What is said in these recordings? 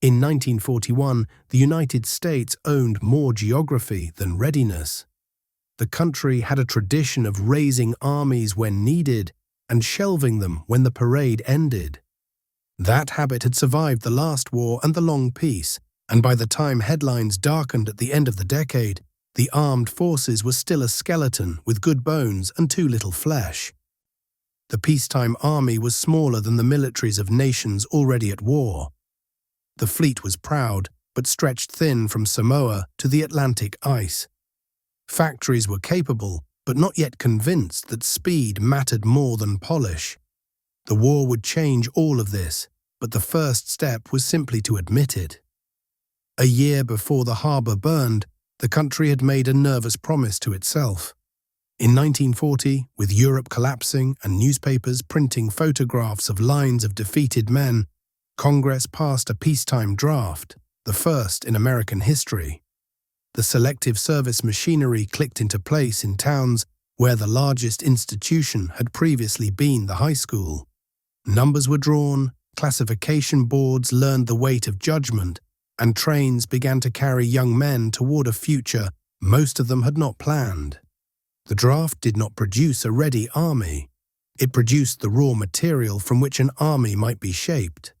In 1941, the United States owned more geography than readiness. The country had a tradition of raising armies when needed and shelving them when the parade ended. That habit had survived the last war and the long peace, and by the time headlines darkened at the end of the decade, the armed forces were still a skeleton with good bones and too little flesh. The peacetime army was smaller than the militaries of nations already at war. The fleet was proud, but stretched thin from Samoa to the Atlantic ice. Factories were capable, but not yet convinced that speed mattered more than polish. The war would change all of this, but the first step was simply to admit it. A year before the harbour burned, the country had made a nervous promise to itself. In 1940, with Europe collapsing and newspapers printing photographs of lines of defeated men, Congress passed a peacetime draft, the first in American history. The selective service machinery clicked into place in towns where the largest institution had previously been the high school. Numbers were drawn, classification boards learned the weight of judgment, and trains began to carry young men toward a future most of them had not planned. The draft did not produce a ready army. It produced the raw material from which an army might be shaped.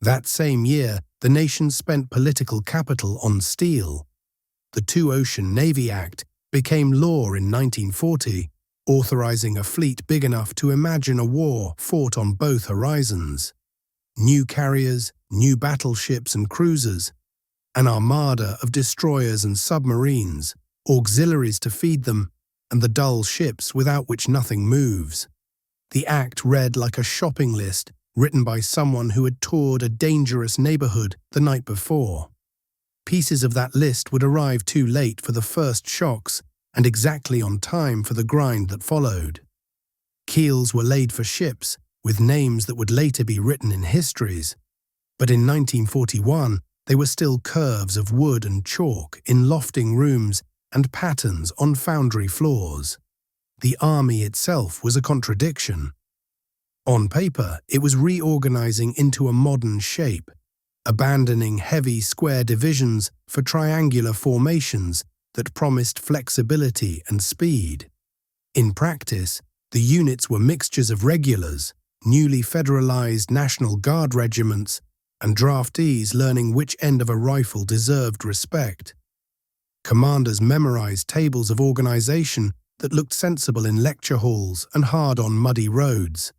That same year, the nation spent political capital on steel. The Two-Ocean Navy Act became law in 1940, authorizing a fleet big enough to imagine a war fought on both horizons. New carriers, new battleships and cruisers, an armada of destroyers and submarines, auxiliaries to feed them, and the dull ships without which nothing moves. The act read like a shopping list written by someone who had toured a dangerous neighborhood the night before. Pieces of that list would arrive too late for the first shocks and exactly on time for the grind that followed. Keels were laid for ships with names that would later be written in histories, but in 1941 they were still curves of wood and chalk in lofting rooms and patterns on foundry floors. The army itself was a contradiction. On paper, it was reorganizing into a modern shape, abandoning heavy square divisions for triangular formations that promised flexibility and speed. In practice, the units were mixtures of regulars, newly federalized National Guard regiments, and draftees learning which end of a rifle deserved respect. Commanders memorized tables of organization that looked sensible in lecture halls and hard on muddy roads.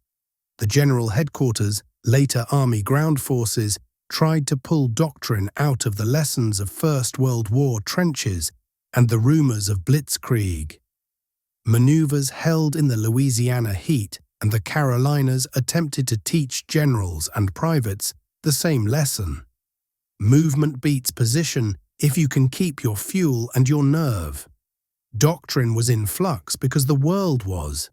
The General Headquarters, later Army Ground Forces, tried to pull doctrine out of the lessons of First World War trenches and the rumors of blitzkrieg. Maneuvers held in the Louisiana heat and the Carolinas attempted to teach generals and privates the same lesson. Movement beats position if you can keep your fuel and your nerve. Doctrine was in flux because the world was.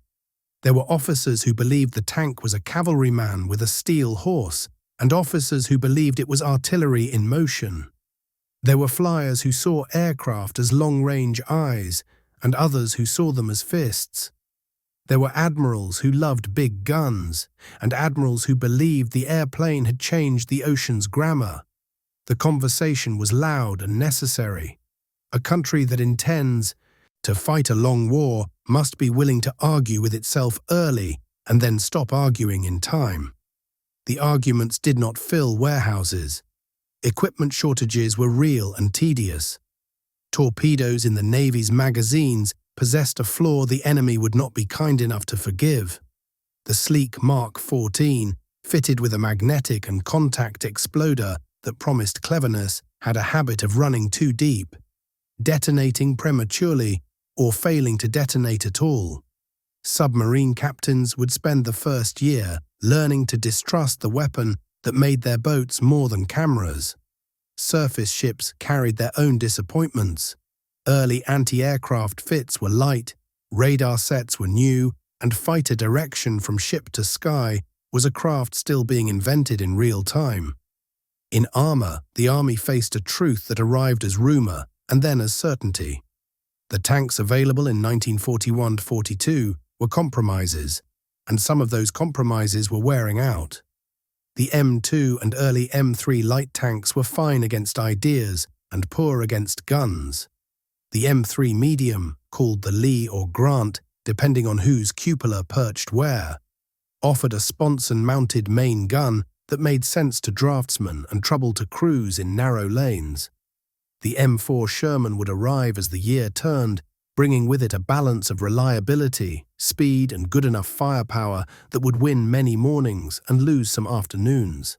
There were officers who believed the tank was a cavalryman with a steel horse, and officers who believed it was artillery in motion. There were flyers who saw aircraft as long-range eyes, and others who saw them as fists. There were admirals who loved big guns, and admirals who believed the airplane had changed the ocean's grammar. The conversation was loud and necessary. A country that intends to fight a long war must be willing to argue with itself early and then stop arguing in time. The arguments did not fill warehouses. Equipment shortages were real and tedious. Torpedoes in the Navy's magazines possessed a flaw the enemy would not be kind enough to forgive. The sleek Mark 14, fitted with a magnetic and contact exploder that promised cleverness, had a habit of running too deep, detonating prematurely or failing to detonate at all. Submarine captains would spend the first year learning to distrust the weapon that made their boats more than cameras. Surface ships carried their own disappointments. Early anti-aircraft fits were light, radar sets were new, and fighter direction from ship to sky was a craft still being invented in real time. In armor, the Army faced a truth that arrived as rumor and then as certainty. The tanks available in 1941-42 were compromises, and some of those compromises were wearing out. The M2 and early M3 light tanks were fine against ideas and poor against guns. The M3 medium, called the Lee or Grant, depending on whose cupola perched where, offered a sponson-mounted main gun that made sense to draftsmen and trouble to crews in narrow lanes. The M4 Sherman would arrive as the year turned, bringing with it a balance of reliability, speed, and good enough firepower that would win many mornings and lose some afternoons.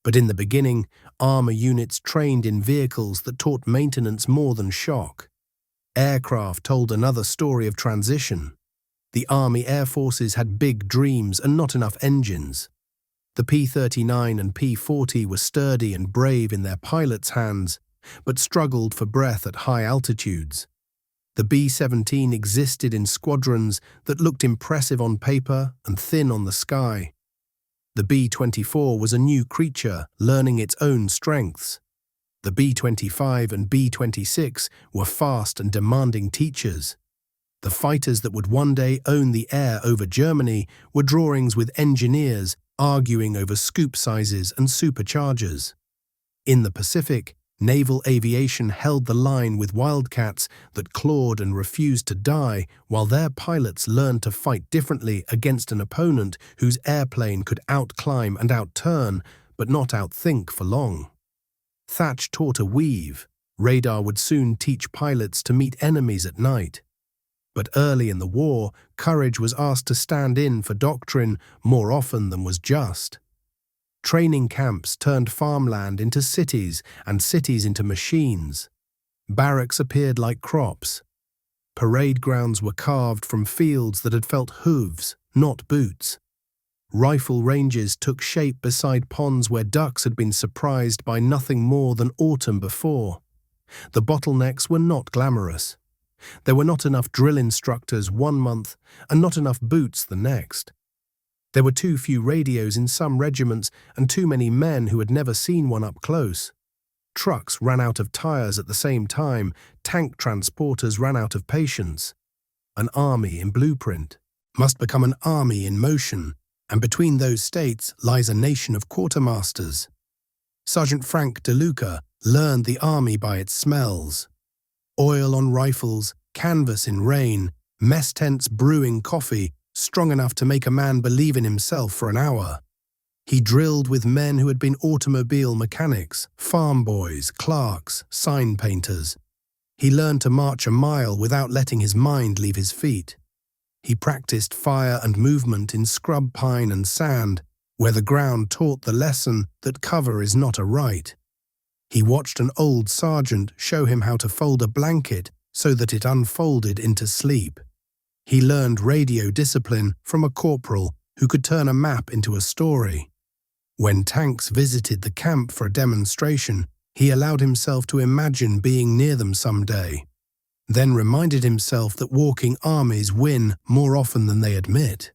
But in the beginning, armor units trained in vehicles that taught maintenance more than shock. Aircraft told another story of transition. The Army Air Forces had big dreams and not enough engines. The P-39 and P-40 were sturdy and brave in their pilots' hands, but struggled for breath at high altitudes. The B-17 existed in squadrons that looked impressive on paper and thin on the sky. The B-24 was a new creature, learning its own strengths. The B-25 and B-26 were fast and demanding teachers. The fighters that would one day own the air over Germany were drawings with engineers arguing over scoop sizes and superchargers. In the Pacific, naval aviation held the line with wildcats that clawed and refused to die, while their pilots learned to fight differently against an opponent whose airplane could outclimb and outturn, but not outthink for long. Thatch taught a weave. Radar would soon teach pilots to meet enemies at night. But early in the war, courage was asked to stand in for doctrine more often than was just. Training camps turned farmland into cities and cities into machines. Barracks appeared like crops. Parade grounds were carved from fields that had felt hooves, not boots. Rifle ranges took shape beside ponds where ducks had been surprised by nothing more than autumn before. The bottlenecks were not glamorous. There were not enough drill instructors one month and not enough boots the next. There were too few radios in some regiments and too many men who had never seen one up close. Trucks ran out of tires at the same time, tank transporters ran out of patience. An army in blueprint must become an army in motion, and between those states lies a nation of quartermasters. Sergeant Frank DeLuca learned the army by its smells. Oil on rifles, canvas in rain, mess tents brewing coffee, strong enough to make a man believe in himself for an hour. He drilled with men who had been automobile mechanics, farm boys, clerks, sign painters. He learned to march a mile without letting his mind leave his feet. He practiced fire and movement in scrub pine and sand, where the ground taught the lesson that cover is not a right. He watched an old sergeant show him how to fold a blanket so that it unfolded into sleep. He learned radio discipline from a corporal who could turn a map into a story. When tanks visited the camp for a demonstration, he allowed himself to imagine being near them someday, then reminded himself that walking armies win more often than they admit.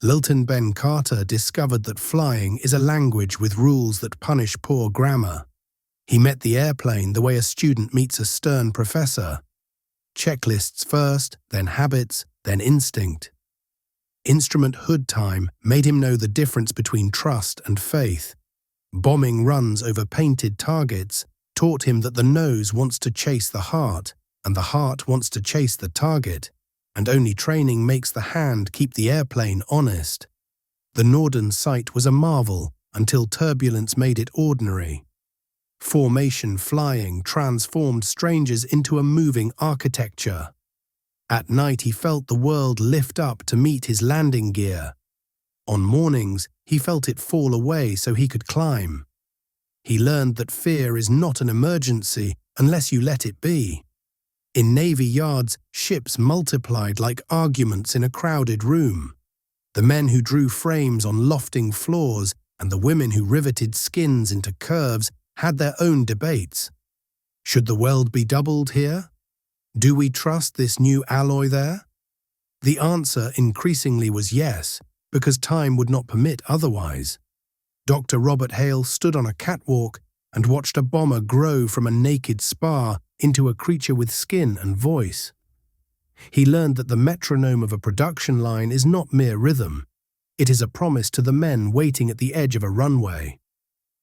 Lilton Ben Carter discovered that flying is a language with rules that punish poor grammar. He met the airplane the way a student meets a stern professor. Checklists first, then habits, then instinct. Instrument hood time made him know the difference between trust and faith. Bombing runs over painted targets taught him that the nose wants to chase the heart, and the heart wants to chase the target, and only training makes the hand keep the airplane honest. The Norden sight was a marvel until turbulence made it ordinary. Formation flying transformed strangers into a moving architecture. At night he felt the world lift up to meet his landing gear. On mornings he felt it fall away so he could climb. He learned that fear is not an emergency unless you let it be. In Navy yards, ships multiplied like arguments in a crowded room. The men who drew frames on lofting floors and the women who riveted skins into curves had their own debates. Should the weld be doubled here? Do we trust this new alloy there? The answer increasingly was yes, because time would not permit otherwise. Dr. Robert Hale stood on a catwalk and watched a bomber grow from a naked spar into a creature with skin and voice. He learned that the metronome of a production line is not mere rhythm. It is a promise to the men waiting at the edge of a runway.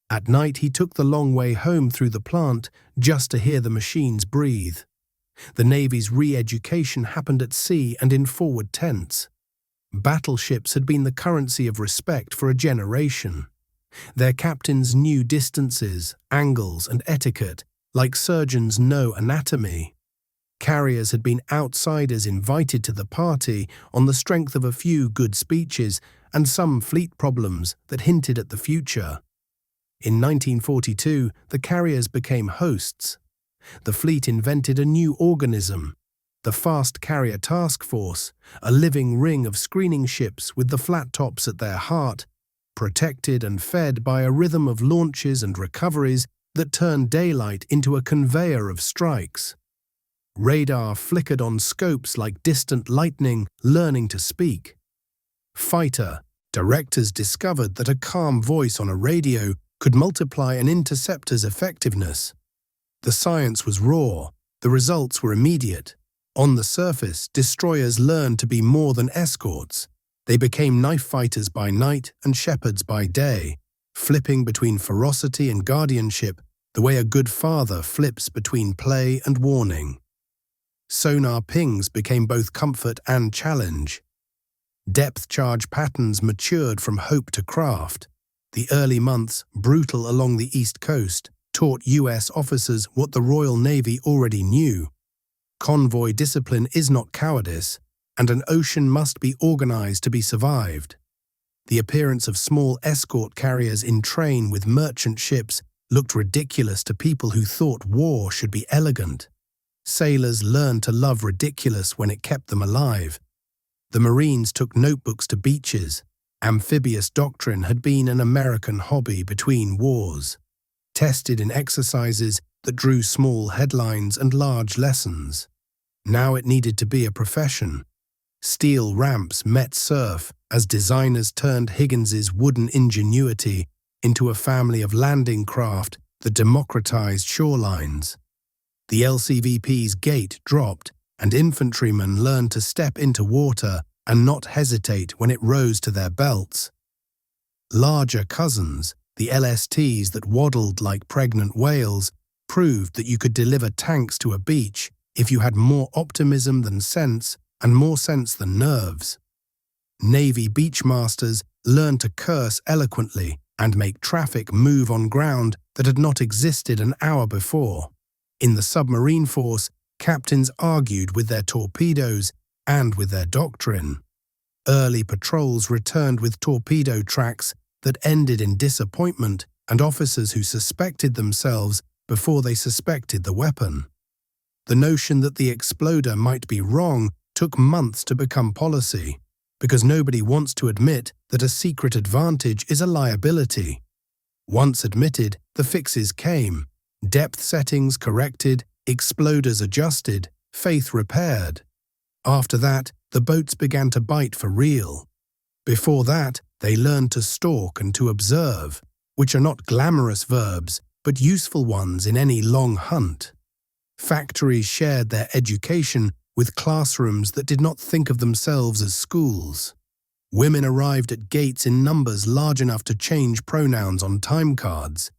At night he took the long way home through the plant just to hear the machines breathe. The Navy's re-education happened at sea and in forward tents. Battleships had been the currency of respect for a generation. Their captains knew distances, angles, and etiquette, like surgeons know anatomy. Carriers had been outsiders invited to the party on the strength of a few good speeches and some fleet problems that hinted at the future. In 1942, the carriers became hosts. The fleet invented a new organism, the Fast Carrier Task Force, a living ring of screening ships with the flat tops at their heart, protected and fed by a rhythm of launches and recoveries that turned daylight into a conveyor of strikes. Radar flickered on scopes like distant lightning learning to speak. Fighter directors discovered that a calm voice on a radio could multiply an interceptor's effectiveness. The science was raw, the results were immediate. On the surface, destroyers learned to be more than escorts. They became knife fighters by night and shepherds by day, flipping between ferocity and guardianship the way a good father flips between play and warning. Sonar pings became both comfort and challenge. Depth charge patterns matured from hope to craft. The early months, brutal along the East Coast, taught U.S. officers what the Royal Navy already knew. Convoy discipline is not cowardice, and an ocean must be organized to be survived. The appearance of small escort carriers in train with merchant ships looked ridiculous to people who thought war should be elegant. Sailors learned to love ridiculous when it kept them alive. The Marines took notebooks to beaches. Amphibious doctrine had been an American hobby between wars, tested in exercises that drew small headlines and large lessons. Now it needed to be a profession. Steel ramps met surf as designers turned Higgins's wooden ingenuity into a family of landing craft that democratized shorelines. The LCVP's gate dropped, and infantrymen learned to step into water and not hesitate when it rose to their belts. Larger cousins, the LSTs that waddled like pregnant whales, proved that you could deliver tanks to a beach if you had more optimism than sense and more sense than nerves. Navy beachmasters learned to curse eloquently and make traffic move on ground that had not existed an hour before. In the submarine force, captains argued with their torpedoes and with their doctrine. Early patrols returned with torpedo tracks that ended in disappointment and officers who suspected themselves before they suspected the weapon. The notion that the exploder might be wrong took months to become policy, because nobody wants to admit that a secret advantage is a liability. Once admitted, the fixes came. Depth settings corrected, exploders adjusted, faith repaired. After that, the boats began to bite for real. Before that, they learned to stalk and to observe, which are not glamorous verbs, but useful ones in any long hunt. Factories shared their education with classrooms that did not think of themselves as schools. Women arrived at gates in numbers large enough to change pronouns on time cards.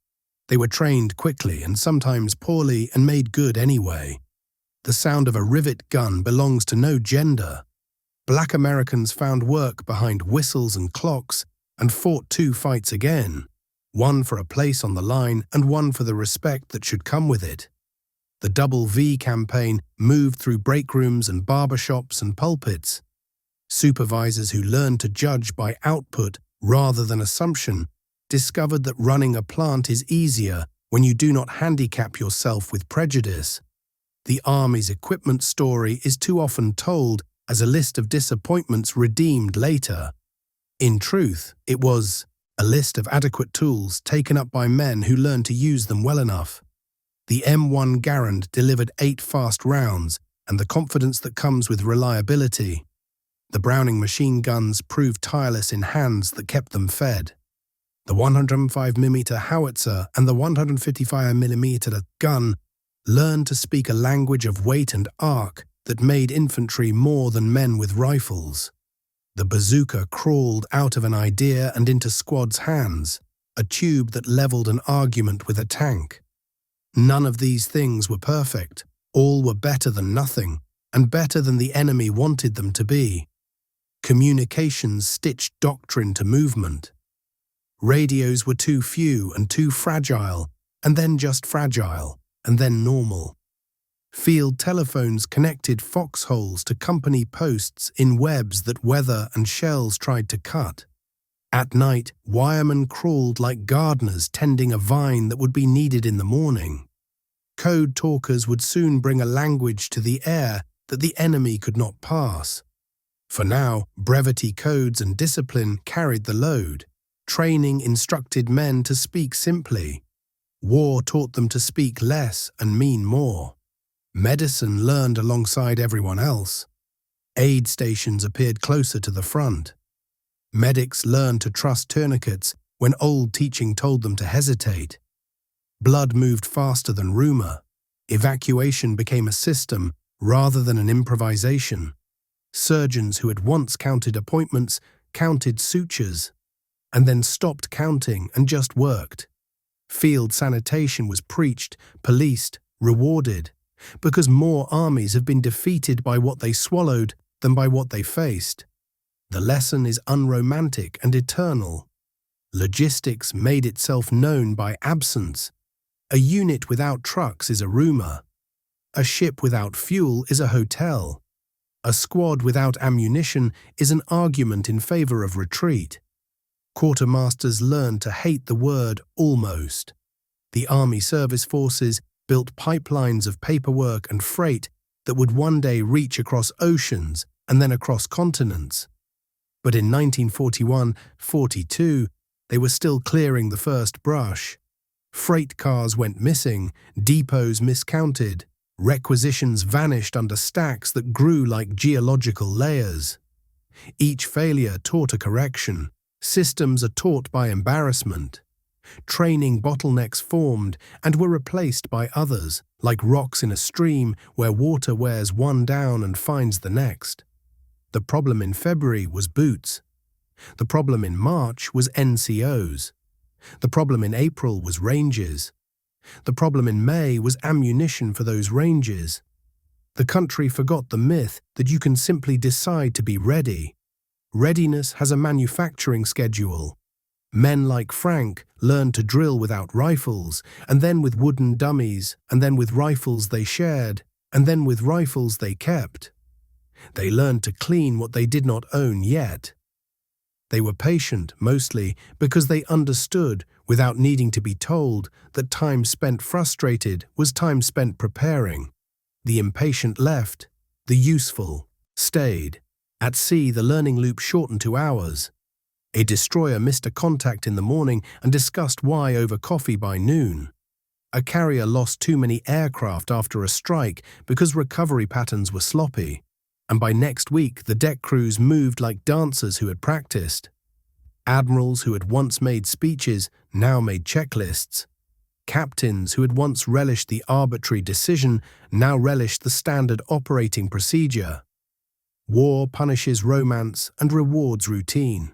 They were trained quickly and sometimes poorly and made good anyway. The sound of a rivet gun belongs to no gender. Black Americans found work behind whistles and clocks and fought 2 fights again, one for a place on the line and one for the respect that should come with it. The Double V campaign moved through break rooms and barbershops and pulpits. Supervisors who learned to judge by output rather than assumption discovered that running a plant is easier when you do not handicap yourself with prejudice. The Army's equipment story is too often told as a list of disappointments redeemed later. In truth, it was a list of adequate tools taken up by men who learned to use them well enough. The M1 Garand delivered 8 fast rounds and the confidence that comes with reliability. The Browning machine guns proved tireless in hands that kept them fed. The 105mm howitzer and the 155mm gun learned to speak a language of weight and arc that made infantry more than men with rifles. The bazooka crawled out of an idea and into squads' hands, a tube that leveled an argument with a tank. None of these things were perfect. All were better than nothing, and better than the enemy wanted them to be. Communications stitched doctrine to movement. Radios were too few and too fragile, and then just fragile, and then normal. Field telephones connected foxholes to company posts in webs that weather and shells tried to cut. At night, wiremen crawled like gardeners tending a vine that would be needed in the morning. Code talkers would soon bring a language to the air that the enemy could not pass. For now, brevity codes and discipline carried the load. Training instructed men to speak simply. War taught them to speak less and mean more. Medicine learned alongside everyone else. Aid stations appeared closer to the front. Medics learned to trust tourniquets when old teaching told them to hesitate. Blood moved faster than rumor. Evacuation became a system rather than an improvisation. Surgeons who had once counted appointments counted sutures, and then stopped counting and just worked. Field sanitation was preached, policed, rewarded, because more armies have been defeated by what they swallowed than by what they faced. The lesson is unromantic and eternal. Logistics made itself known by absence. A unit without trucks is a rumor. A ship without fuel is a hotel. A squad without ammunition is an argument in favor of retreat. Quartermasters learned to hate the word almost. The Army Service Forces built pipelines of paperwork and freight that would one day reach across oceans and then across continents. But in 1941-42, they were still clearing the first brush. Freight cars went missing, depots miscounted, requisitions vanished under stacks that grew like geological layers. Each failure taught a correction. Systems are taught by embarrassment. Training bottlenecks formed and were replaced by others, like rocks in a stream where water wears one down and finds the next. The problem in February was boots. The problem in March was NCOs. The problem in April was ranges. The problem in May was ammunition for those ranges. The country forgot the myth that you can simply decide to be ready. Readiness has a manufacturing schedule. Men like Frank learned to drill without rifles, and then with wooden dummies, and then with rifles they shared, and then with rifles they kept. They learned to clean what they did not own yet. They were patient, mostly, because they understood, without needing to be told, that time spent frustrated was time spent preparing. The impatient left, the useful stayed. At sea, the learning loop shortened to hours. A destroyer missed a contact in the morning and discussed why over coffee by noon. A carrier lost too many aircraft after a strike because recovery patterns were sloppy. And by next week, the deck crews moved like dancers who had practiced. Admirals who had once made speeches now made checklists. Captains who had once relished the arbitrary decision now relished the standard operating procedure. War punishes romance and rewards routine.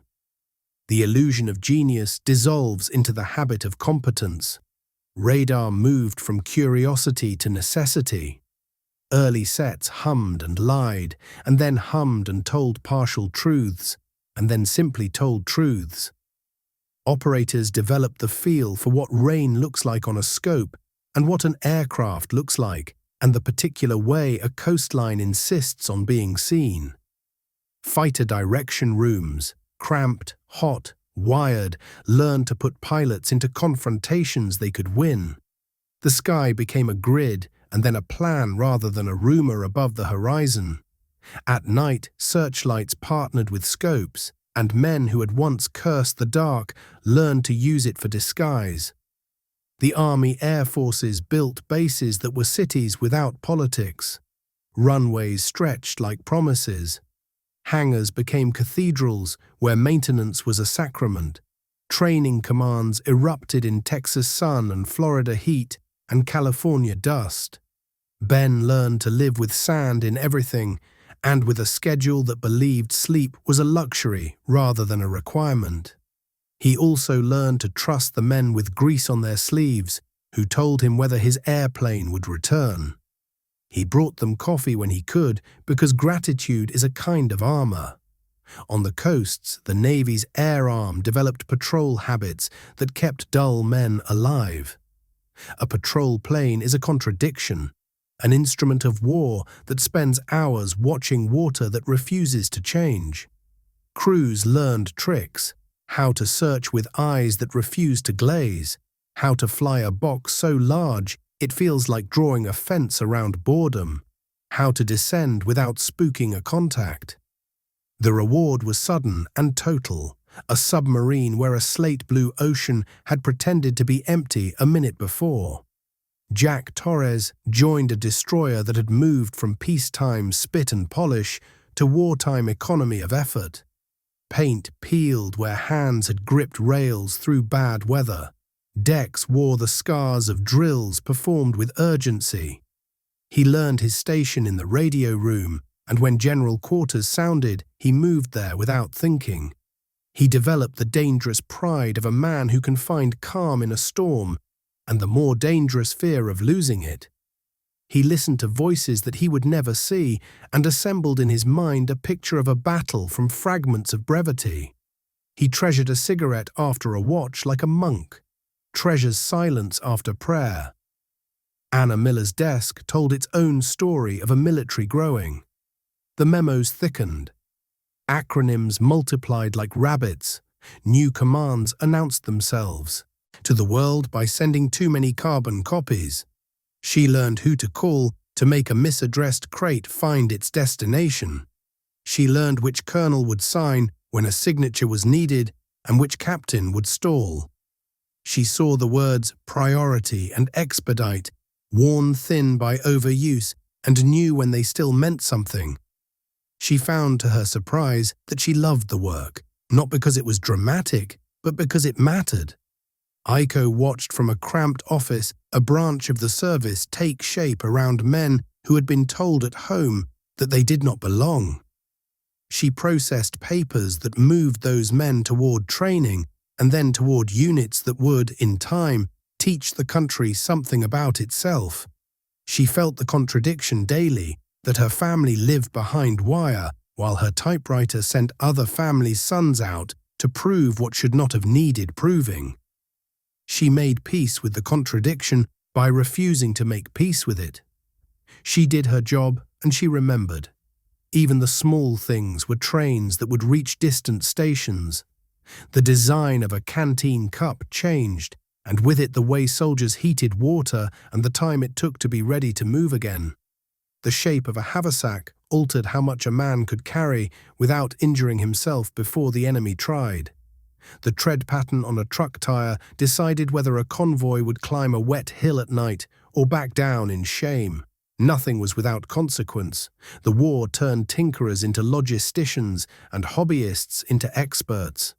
The illusion of genius dissolves into the habit of competence. Radar moved from curiosity to necessity. Early sets hummed and lied, and then hummed and told partial truths, and then simply told truths. Operators developed the feel for what rain looks like on a scope, and what an aircraft looks like, and the particular way a coastline insists on being seen. Fighter direction rooms, cramped, hot, wired, learned to put pilots into confrontations they could win. The sky became a grid and then a plan rather than a rumor above the horizon. At night, searchlights partnered with scopes, and men who had once cursed the dark learned to use it for disguise. The Army Air Forces built bases that were cities without politics. Runways stretched like promises. Hangars became cathedrals where maintenance was a sacrament. Training commands erupted in Texas sun and Florida heat and California dust. Ben learned to live with sand in everything, and with a schedule that believed sleep was a luxury rather than a requirement. He also learned to trust the men with grease on their sleeves, who told him whether his airplane would return. He brought them coffee when he could, because gratitude is a kind of armor. On the coasts, the Navy's air arm developed patrol habits that kept dull men alive. A patrol plane is a contradiction, an instrument of war that spends hours watching water that refuses to change. Crews learned tricks: how to search with eyes that refuse to glaze, how to fly a box so large it feels like drawing a fence around boredom, how to descend without spooking a contact. The reward was sudden and total: a submarine where a slate-blue ocean had pretended to be empty a minute before. Jack Torres joined a destroyer that had moved from peacetime spit and polish to wartime economy of effort. Paint peeled where hands had gripped rails through bad weather. Decks wore the scars of drills performed with urgency. He learned his station in the radio room, and when general quarters sounded, he moved there without thinking. He developed the dangerous pride of a man who can find calm in a storm, and the more dangerous fear of losing it. He listened to voices that he would never see, and assembled in his mind a picture of a battle from fragments of brevity. He treasured a cigarette after a watch like a monk, treasures silence after prayer. Anna Miller's desk told its own story of a military growing. The memos thickened. Acronyms multiplied like rabbits. New commands announced themselves to the world by sending too many carbon copies. She learned who to call to make a misaddressed crate find its destination. She learned which colonel would sign when a signature was needed and which captain would stall. She saw the words priority and expedite worn thin by overuse and knew when they still meant something. She found to her surprise that she loved the work, not because it was dramatic, but because it mattered. Aiko watched from a cramped office a branch of the service take shape around men who had been told at home that they did not belong. She processed papers that moved those men toward training and then toward units that would, in time, teach the country something about itself. She felt the contradiction daily, that her family lived behind wire while her typewriter sent other families' sons out to prove what should not have needed proving. She made peace with the contradiction by refusing to make peace with it. She did her job and she remembered. Even the small things were trains that would reach distant stations. The design of a canteen cup changed, and with it the way soldiers heated water and the time it took to be ready to move again. The shape of a haversack altered how much a man could carry without injuring himself before the enemy tried. The tread pattern on a truck tire decided whether a convoy would climb a wet hill at night or back down in shame. Nothing was without consequence. The war turned tinkerers into logisticians and hobbyists into experts.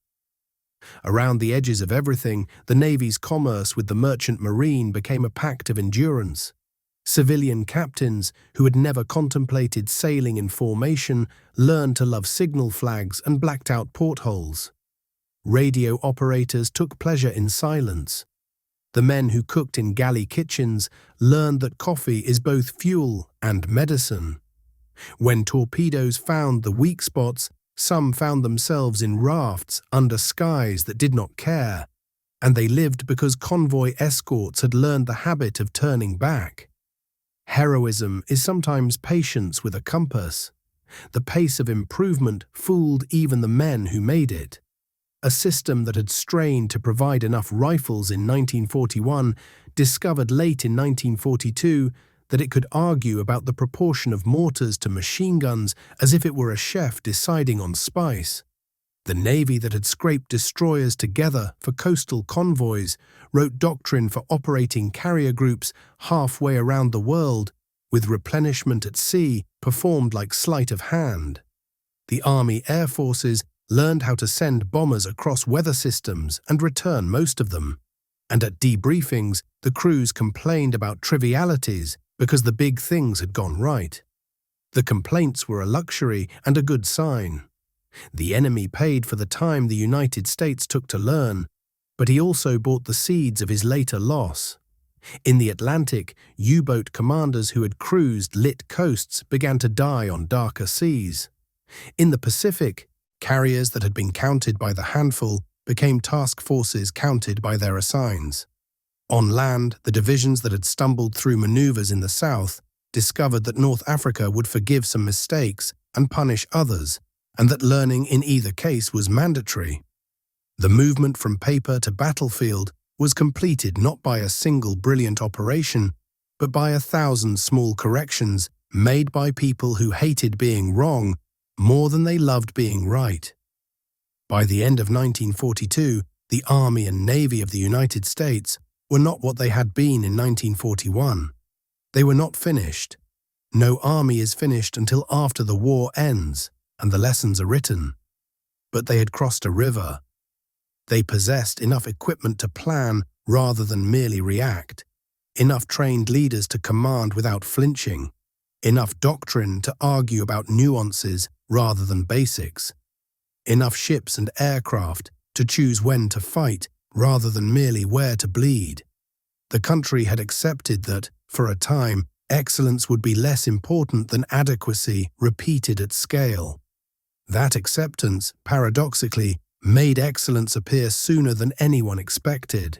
Around the edges of everything, the Navy's commerce with the merchant marine became a pact of endurance. Civilian captains, who had never contemplated sailing in formation, learned to love signal flags and blacked-out portholes. Radio operators took pleasure in silence. The men who cooked in galley kitchens learned that coffee is both fuel and medicine. When torpedoes found the weak spots, some found themselves in rafts under skies that did not care, and they lived because convoy escorts had learned the habit of turning back. Heroism is sometimes patience with a compass. The pace of improvement fooled even the men who made it. A system that had strained to provide enough rifles in 1941 discovered late in 1942 that it could argue about the proportion of mortars to machine guns as if it were a chef deciding on spice. The Navy that had scraped destroyers together for coastal convoys wrote doctrine for operating carrier groups halfway around the world, with replenishment at sea performed like sleight of hand. The Army Air Forces learned how to send bombers across weather systems and return most of them. And at debriefings, the crews complained about trivialities because the big things had gone right. The complaints were a luxury and a good sign. The enemy paid for the time the United States took to learn, but he also bought the seeds of his later loss. In the Atlantic, U-boat commanders who had cruised lit coasts began to die on darker seas. In the Pacific, carriers that had been counted by the handful became task forces counted by their assigns. On land, the divisions that had stumbled through maneuvers in the south discovered that North Africa would forgive some mistakes and punish others, and that learning in either case was mandatory. The movement from paper to battlefield was completed not by a single brilliant operation, but by 1,000 small corrections made by people who hated being wrong more than they loved being right. By the end of 1942, the Army and Navy of the United States were not what they had been in 1941. They were not finished. No army is finished until after the war ends and the lessons are written. But they had crossed a river. They possessed enough equipment to plan rather than merely react, enough trained leaders to command without flinching, enough doctrine to argue about nuances rather than basics, enough ships and aircraft to choose when to fight rather than merely where to bleed. The country had accepted that, for a time, excellence would be less important than adequacy repeated at scale. That acceptance, paradoxically, made excellence appear sooner than anyone expected.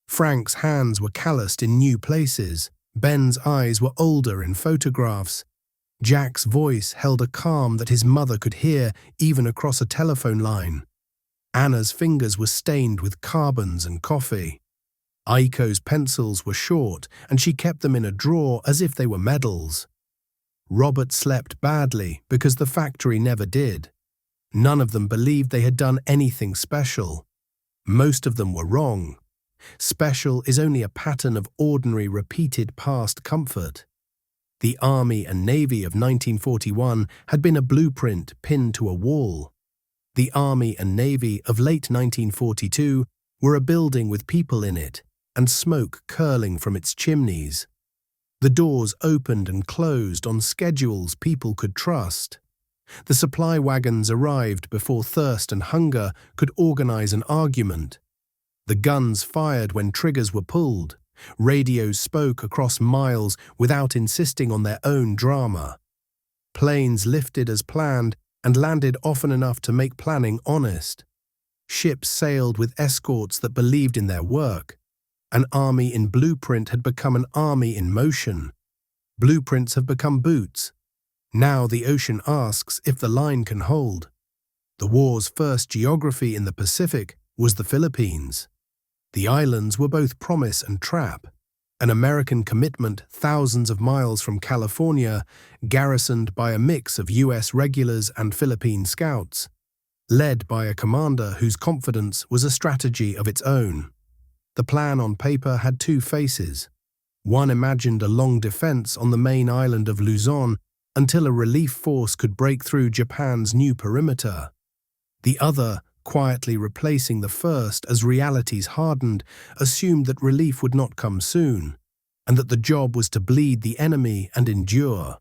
Frank's hands were calloused in new places. Ben's eyes were older in photographs. Jack's voice held a calm that his mother could hear even across a telephone line. Anna's fingers were stained with carbons and coffee. Aiko's pencils were short, and she kept them in a drawer as if they were medals. Robert slept badly because the factory never did. None of them believed they had done anything special. Most of them were wrong. Special is only a pattern of ordinary repeated past comfort. The Army and Navy of 1941 had been a blueprint pinned to a wall. The Army and Navy of late 1942 were a building with people in it and smoke curling from its chimneys. The doors opened and closed on schedules people could trust. The supply wagons arrived before thirst and hunger could organize an argument. The guns fired when triggers were pulled. Radios spoke across miles without insisting on their own drama. Planes lifted as planned and landed often enough to make planning honest. Ships sailed with escorts that believed in their work. An army in blueprint had become an army in motion. Blueprints have become boots. Now the ocean asks if the line can hold. The war's first geography in the Pacific was the Philippines. The islands were both promise and trap. An American commitment thousands of miles from California, garrisoned by a mix of U.S. regulars and Philippine scouts, led by a commander whose confidence was a strategy of its own. The plan on paper had two faces. One imagined a long defense on the main island of Luzon until a relief force could break through Japan's new perimeter. The other, quietly replacing the first as realities hardened, assumed that relief would not come soon, and that the job was to bleed the enemy and endure.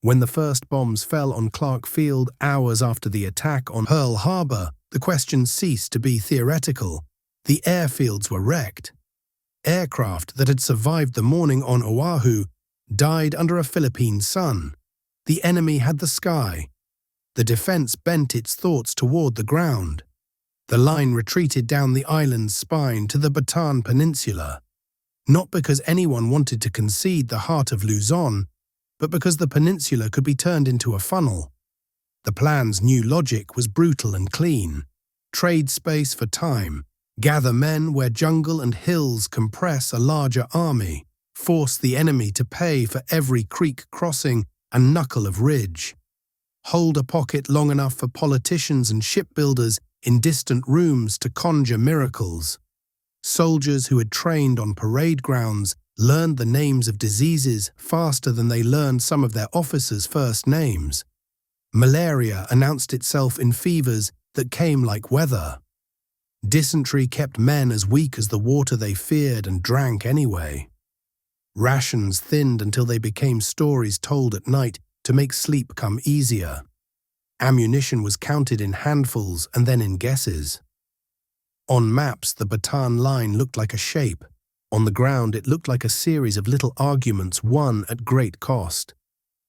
When the first bombs fell on Clark Field hours after the attack on Pearl Harbor, the question ceased to be theoretical. The airfields were wrecked. Aircraft that had survived the morning on Oahu died under a Philippine sun. The enemy had the sky. The defense bent its thoughts toward the ground. The line retreated down the island's spine to the Bataan Peninsula, not because anyone wanted to concede the heart of Luzon, but because the peninsula could be turned into a funnel. The plan's new logic was brutal and clean. Trade space for time. Gather men where jungle and hills compress a larger army. Force the enemy to pay for every creek crossing and knuckle of ridge. Hold a pocket long enough for politicians and shipbuilders in distant rooms to conjure miracles. Soldiers who had trained on parade grounds learned the names of diseases faster than they learned some of their officers' first names. Malaria announced itself in fevers that came like weather. Dysentery kept men as weak as the water they feared and drank anyway. Rations thinned until they became stories told at night to make sleep come easier. Ammunition was counted in handfuls and then in guesses. On maps, the Bataan line looked like a shape. On the ground, it looked like a series of little arguments won at great cost.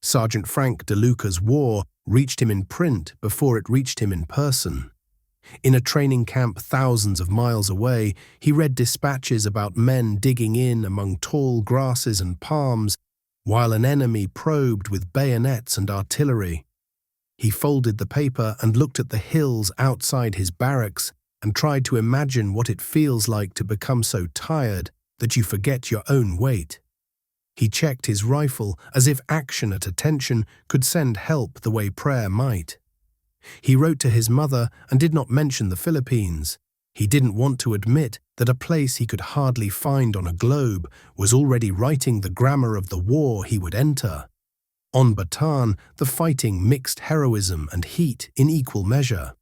Sergeant Frank De Luca's war reached him in print before it reached him in person. In a training camp thousands of miles away, he read dispatches about men digging in among tall grasses and palms, while an enemy probed with bayonets and artillery. He folded the paper and looked at the hills outside his barracks and tried to imagine what it feels like to become so tired that you forget your own weight. He checked his rifle as if action at attention could send help the way prayer might. He wrote to his mother and did not mention the Philippines. He didn't want to admit that a place he could hardly find on a globe was already writing the grammar of the war he would enter. On Bataan, the fighting mixed heroism and heat in equal measure.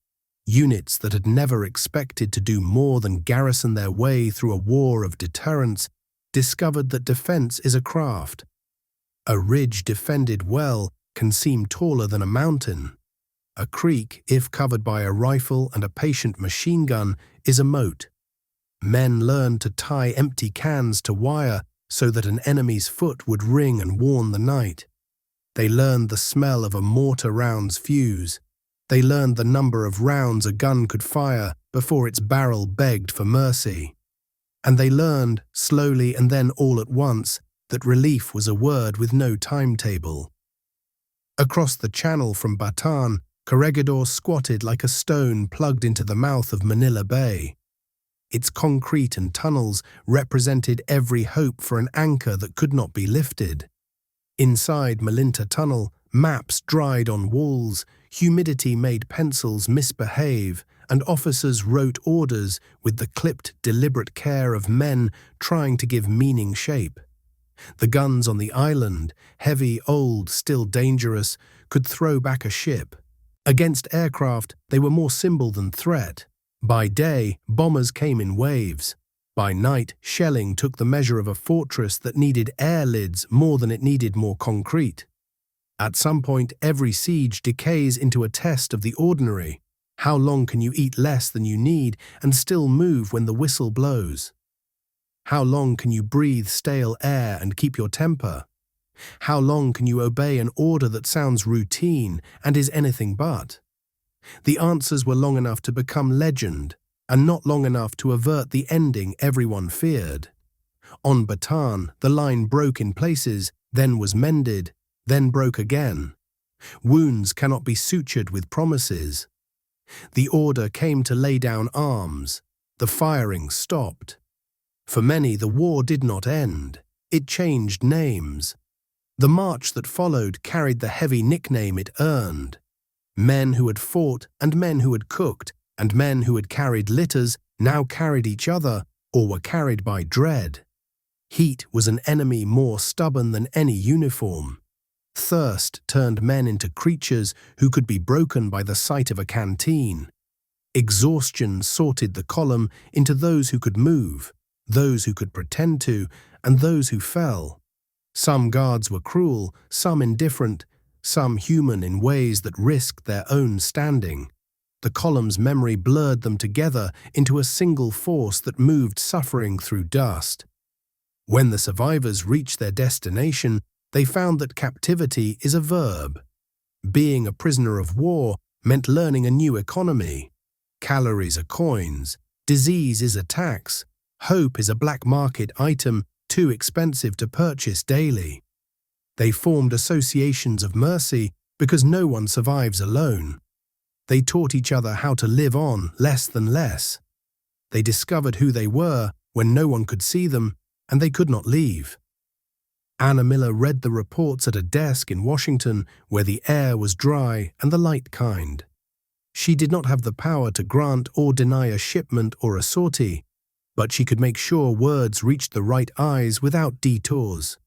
Units that had never expected to do more than garrison their way through a war of deterrence discovered that defense is a craft. A ridge defended well can seem taller than a mountain. A creek, if covered by a rifle and a patient machine gun, is a moat. Men learned to tie empty cans to wire so that an enemy's foot would ring and warn the night. They learned the smell of a mortar round's fuse. They learned the number of rounds a gun could fire before its barrel begged for mercy. And they learned, slowly and then all at once, that relief was a word with no timetable. Across the channel from Bataan, Corregidor squatted like a stone plugged into the mouth of Manila Bay. Its concrete and tunnels represented every hope for an anchor that could not be lifted. Inside Malinta Tunnel, maps dried on walls, humidity made pencils misbehave, and officers wrote orders with the clipped, deliberate care of men trying to give meaning shape. The guns on the island, heavy, old, still dangerous, could throw back a ship. Against aircraft, they were more symbol than threat. By day, bombers came in waves. By night, shelling took the measure of a fortress that needed air lids more than it needed more concrete. At some point, every siege decays into a test of the ordinary. How long can you eat less than you need and still move when the whistle blows? How long can you breathe stale air and keep your temper? How long can you obey an order that sounds routine and is anything but? The answers were long enough to become legend, and not long enough to avert the ending everyone feared. On Bataan, the line broke in places, then was mended, then broke again. Wounds cannot be sutured with promises. The order came to lay down arms. The firing stopped. For many, the war did not end. It changed names. The march that followed carried the heavy nickname it earned. Men who had fought and men who had cooked and men who had carried litters now carried each other or were carried by dread. Heat was an enemy more stubborn than any uniform. Thirst turned men into creatures who could be broken by the sight of a canteen. Exhaustion sorted the column into those who could move, those who could pretend to, and those who fell. Some guards were cruel, some indifferent, some human in ways that risked their own standing. The column's memory blurred them together into a single force that moved suffering through dust. When the survivors reached their destination, they found that captivity is a verb. Being a prisoner of war meant learning a new economy. Calories are coins, disease is a tax, hope is a black market item too expensive to purchase daily. They formed associations of mercy because no one survives alone. They taught each other how to live on less than less. They discovered who they were when no one could see them, and they could not leave. Anna Miller read the reports at a desk in Washington where the air was dry and the light kind. She did not have the power to grant or deny a shipment or a sortie, but she could make sure words reached the right eyes without detours.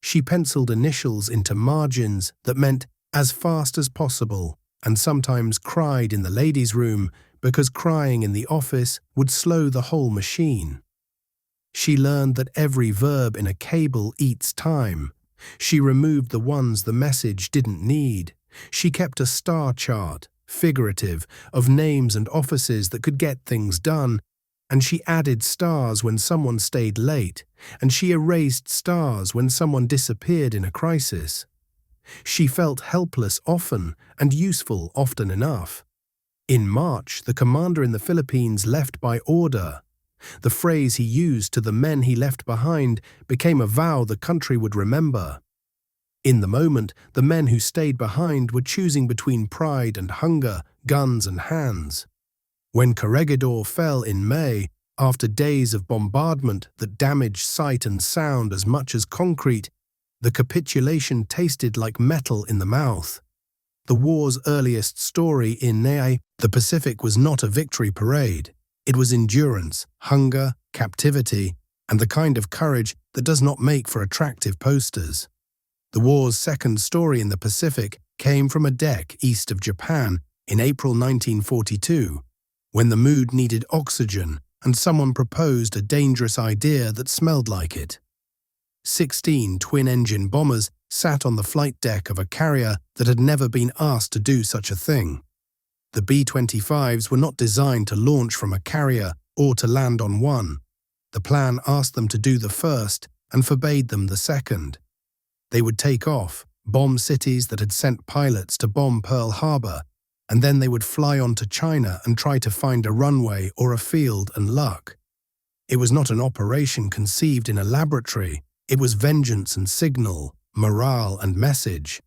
She penciled initials into margins that meant as fast as possible, and sometimes cried in the ladies' room because crying in the office would slow the whole machine. She learned that every verb in a cable eats time. She removed the ones the message didn't need. She kept a star chart, figurative, of names and offices that could get things done, and she added stars when someone stayed late, and she erased stars when someone disappeared in a crisis. She felt helpless often and useful often enough. In March, the commander in the Philippines left by order. The phrase he used to the men he left behind became a vow the country would remember. In the moment, the men who stayed behind were choosing between pride and hunger, guns and hands. When Corregidor fell in May, after days of bombardment that damaged sight and sound as much as concrete, the capitulation tasted like metal in the mouth. The war's earliest story in the Pacific was not a victory parade. It was endurance, hunger, captivity, and the kind of courage that does not make for attractive posters. The war's second story in the Pacific came from a deck east of Japan in April 1942, when the mood needed oxygen and someone proposed a dangerous idea that smelled like it. 16 twin-engine bombers sat on the flight deck of a carrier that had never been asked to do such a thing. The B-25s were not designed to launch from a carrier or to land on one. The plan asked them to do the first and forbade them the second. They would take off, bomb cities that had sent pilots to bomb Pearl Harbor, and then they would fly on to China and try to find a runway or a field and luck. It was not an operation conceived in a laboratory. It was vengeance and signal, morale and message.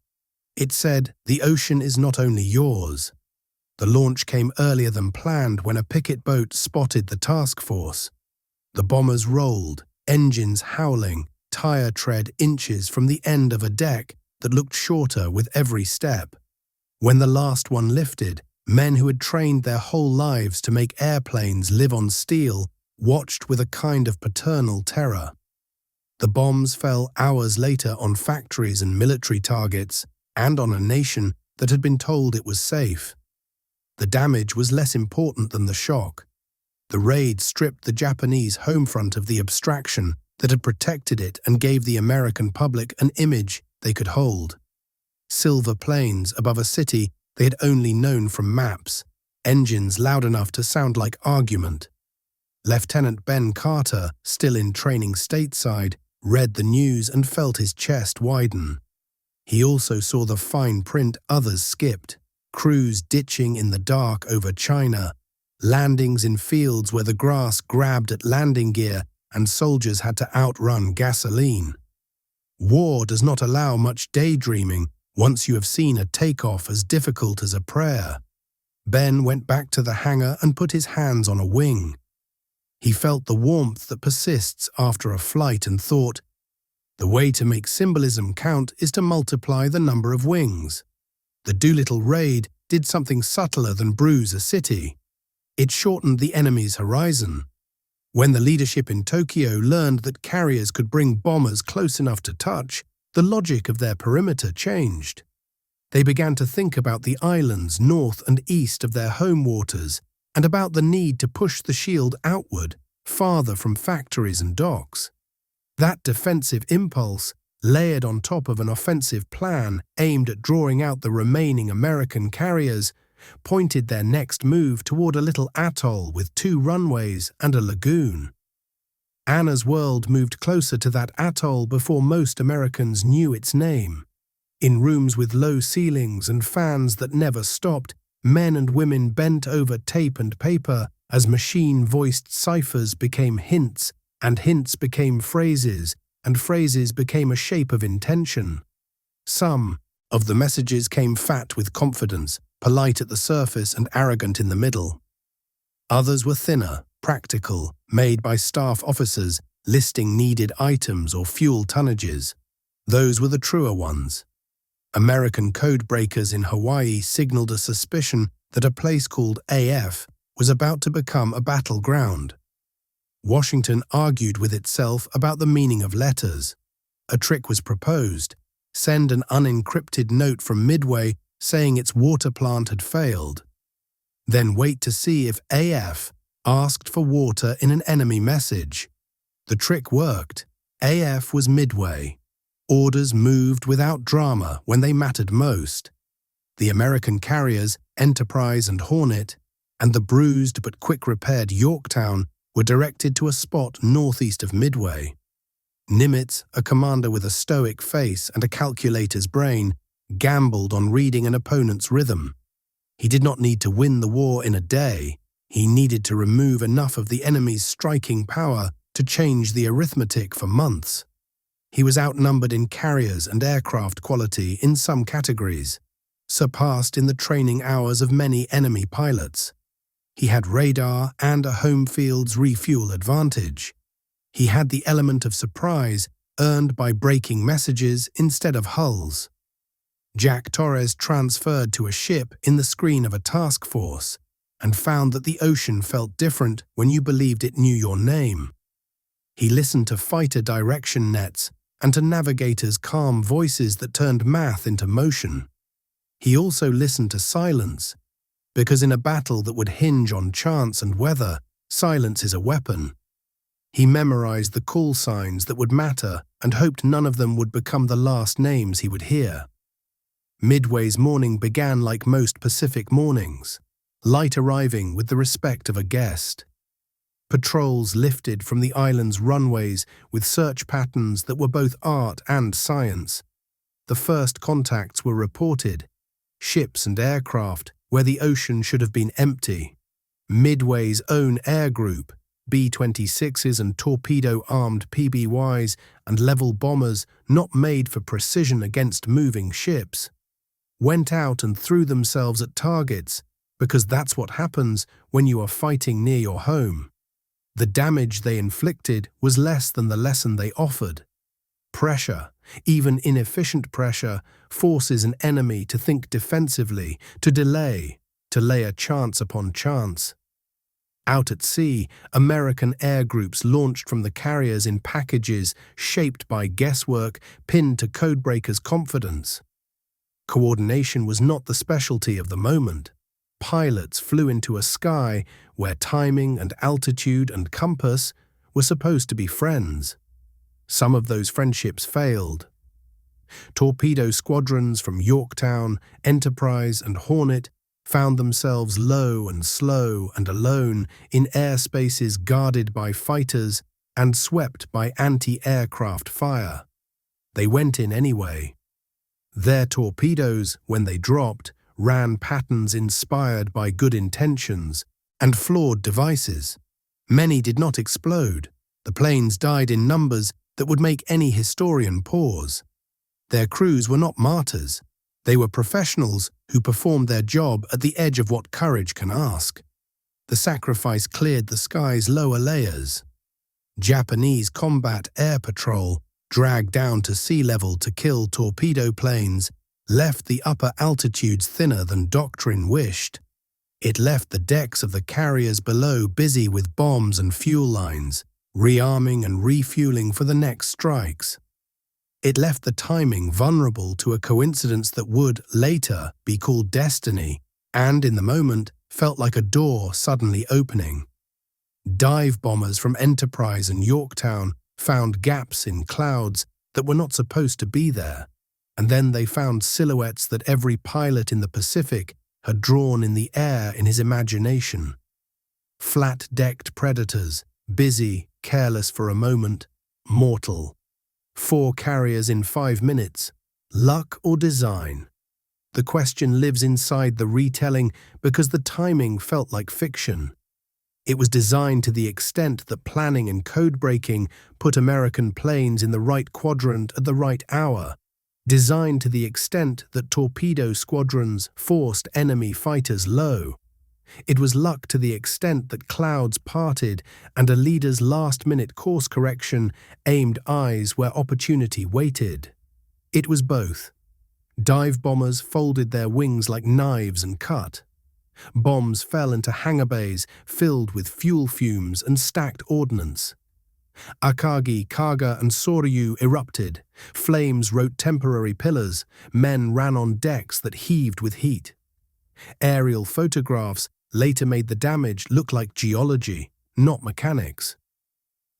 It said, "The ocean is not only yours." The launch came earlier than planned when a picket boat spotted the task force. The bombers rolled, engines howling, tire tread inches from the end of a deck that looked shorter with every step. When the last one lifted, men who had trained their whole lives to make airplanes live on steel watched with a kind of paternal terror. The bombs fell hours later on factories and military targets, and on a nation that had been told it was safe. The damage was less important than the shock. The raid stripped the Japanese home front of the abstraction that had protected it and gave the American public an image they could hold. Silver planes above a city they had only known from maps, engines loud enough to sound like argument. Lieutenant Ben Carter, still in training stateside, read the news and felt his chest widen. He also saw the fine print others skipped, crews ditching in the dark over China, landings in fields where the grass grabbed at landing gear and soldiers had to outrun gasoline. War does not allow much daydreaming once you have seen a takeoff as difficult as a prayer. Ben went back to the hangar and put his hands on a wing. He felt the warmth that persists after a flight and thought, the way to make symbolism count is to multiply the number of wings. The Doolittle raid did something subtler than bruise a city. It shortened the enemy's horizon. When the leadership in Tokyo learned that carriers could bring bombers close enough to touch, the logic of their perimeter changed. They began to think about the islands north and east of their home waters and about the need to push the shield outward, farther from factories and docks. That defensive impulse, layered on top of an offensive plan aimed at drawing out the remaining American carriers, pointed their next move toward a little atoll with 2 runways and a lagoon. Anna's world moved closer to that atoll before most Americans knew its name. In rooms with low ceilings and fans that never stopped, men and women bent over tape and paper as machine-voiced ciphers became hints, and hints became phrases, and phrases became a shape of intention. Some of the messages came fat with confidence, polite at the surface and arrogant in the middle. Others were thinner, practical, made by staff officers listing needed items or fuel tonnages. Those were the truer ones. American codebreakers in Hawaii signaled a suspicion that a place called AF was about to become a battleground. Washington argued with itself about the meaning of letters. A trick was proposed: send an unencrypted note from Midway saying its water plant had failed. Then wait to see if AF asked for water in an enemy message. The trick worked. AF was Midway. Orders moved without drama when they mattered most. The American carriers, Enterprise and Hornet, and the bruised but quick-repaired Yorktown were directed to a spot northeast of Midway. Nimitz, a commander with a stoic face and a calculator's brain, gambled on reading an opponent's rhythm. He did not need to win the war in a day. He needed to remove enough of the enemy's striking power to change the arithmetic for months. He was outnumbered in carriers and aircraft quality in some categories, surpassed in the training hours of many enemy pilots. He had radar and a home field's refuel advantage. He had the element of surprise earned by breaking messages instead of hulls. Jack Torres transferred to a ship in the screen of a task force and found that the ocean felt different when you believed it knew your name. He listened to fighter direction nets and to navigators' calm voices that turned math into motion. He also listened to silence, because in a battle that would hinge on chance and weather, silence is a weapon. He memorized the call signs that would matter and hoped none of them would become the last names he would hear. Midway's morning began like most Pacific mornings, light arriving with the respect of a guest. Patrols lifted from the island's runways with search patterns that were both art and science. The first contacts were reported, ships and aircraft, where the ocean should have been empty. Midway's own air group, B-26s and torpedo-armed PBYs and level bombers not made for precision against moving ships, went out and threw themselves at targets because that's what happens when you are fighting near your home. The damage they inflicted was less than the lesson they offered. Pressure, even inefficient pressure, forces an enemy to think defensively, to delay, to lay a chance upon chance. Out at sea, American air groups launched from the carriers in packages shaped by guesswork pinned to codebreakers' confidence. Coordination was not the specialty of the moment. Pilots flew into a sky where timing and altitude and compass were supposed to be friends. Some of those friendships failed. Torpedo squadrons from Yorktown, Enterprise, and Hornet found themselves low and slow and alone in airspaces guarded by fighters and swept by anti-aircraft fire. They went in anyway. Their torpedoes, when they dropped, ran patterns inspired by good intentions and flawed devices. Many did not explode. The planes died in numbers that would make any historian pause. Their crews were not martyrs. They were professionals who performed their job at the edge of what courage can ask. The sacrifice cleared the sky's lower layers. Japanese combat air patrol, dragged down to sea level to kill torpedo planes, left the upper altitudes thinner than doctrine wished. It left the decks of the carriers below busy with bombs and fuel lines, rearming and refueling for the next strikes. It left the timing vulnerable to a coincidence that would, later, be called destiny, and in the moment, felt like a door suddenly opening. Dive bombers from Enterprise and Yorktown found gaps in clouds that were not supposed to be there, and then they found silhouettes that every pilot in the Pacific had drawn in the air in his imagination. Flat-decked predators, busy, careless for a moment, mortal. 4 carriers in 5 minutes. Luck or design? The question lives inside the retelling because the timing felt like fiction. It was designed to the extent that planning and code-breaking put American planes in the right quadrant at the right hour, designed to the extent that torpedo squadrons forced enemy fighters low. It was luck to the extent that clouds parted and a leader's last-minute course correction aimed eyes where opportunity waited. It was both. Dive bombers folded their wings like knives and cut. Bombs fell into hangar bays filled with fuel fumes and stacked ordnance. Akagi, Kaga, and Soryu erupted. Flames wrote temporary pillars. Men ran on decks that heaved with heat. Aerial photographs later made the damage look like geology, not mechanics.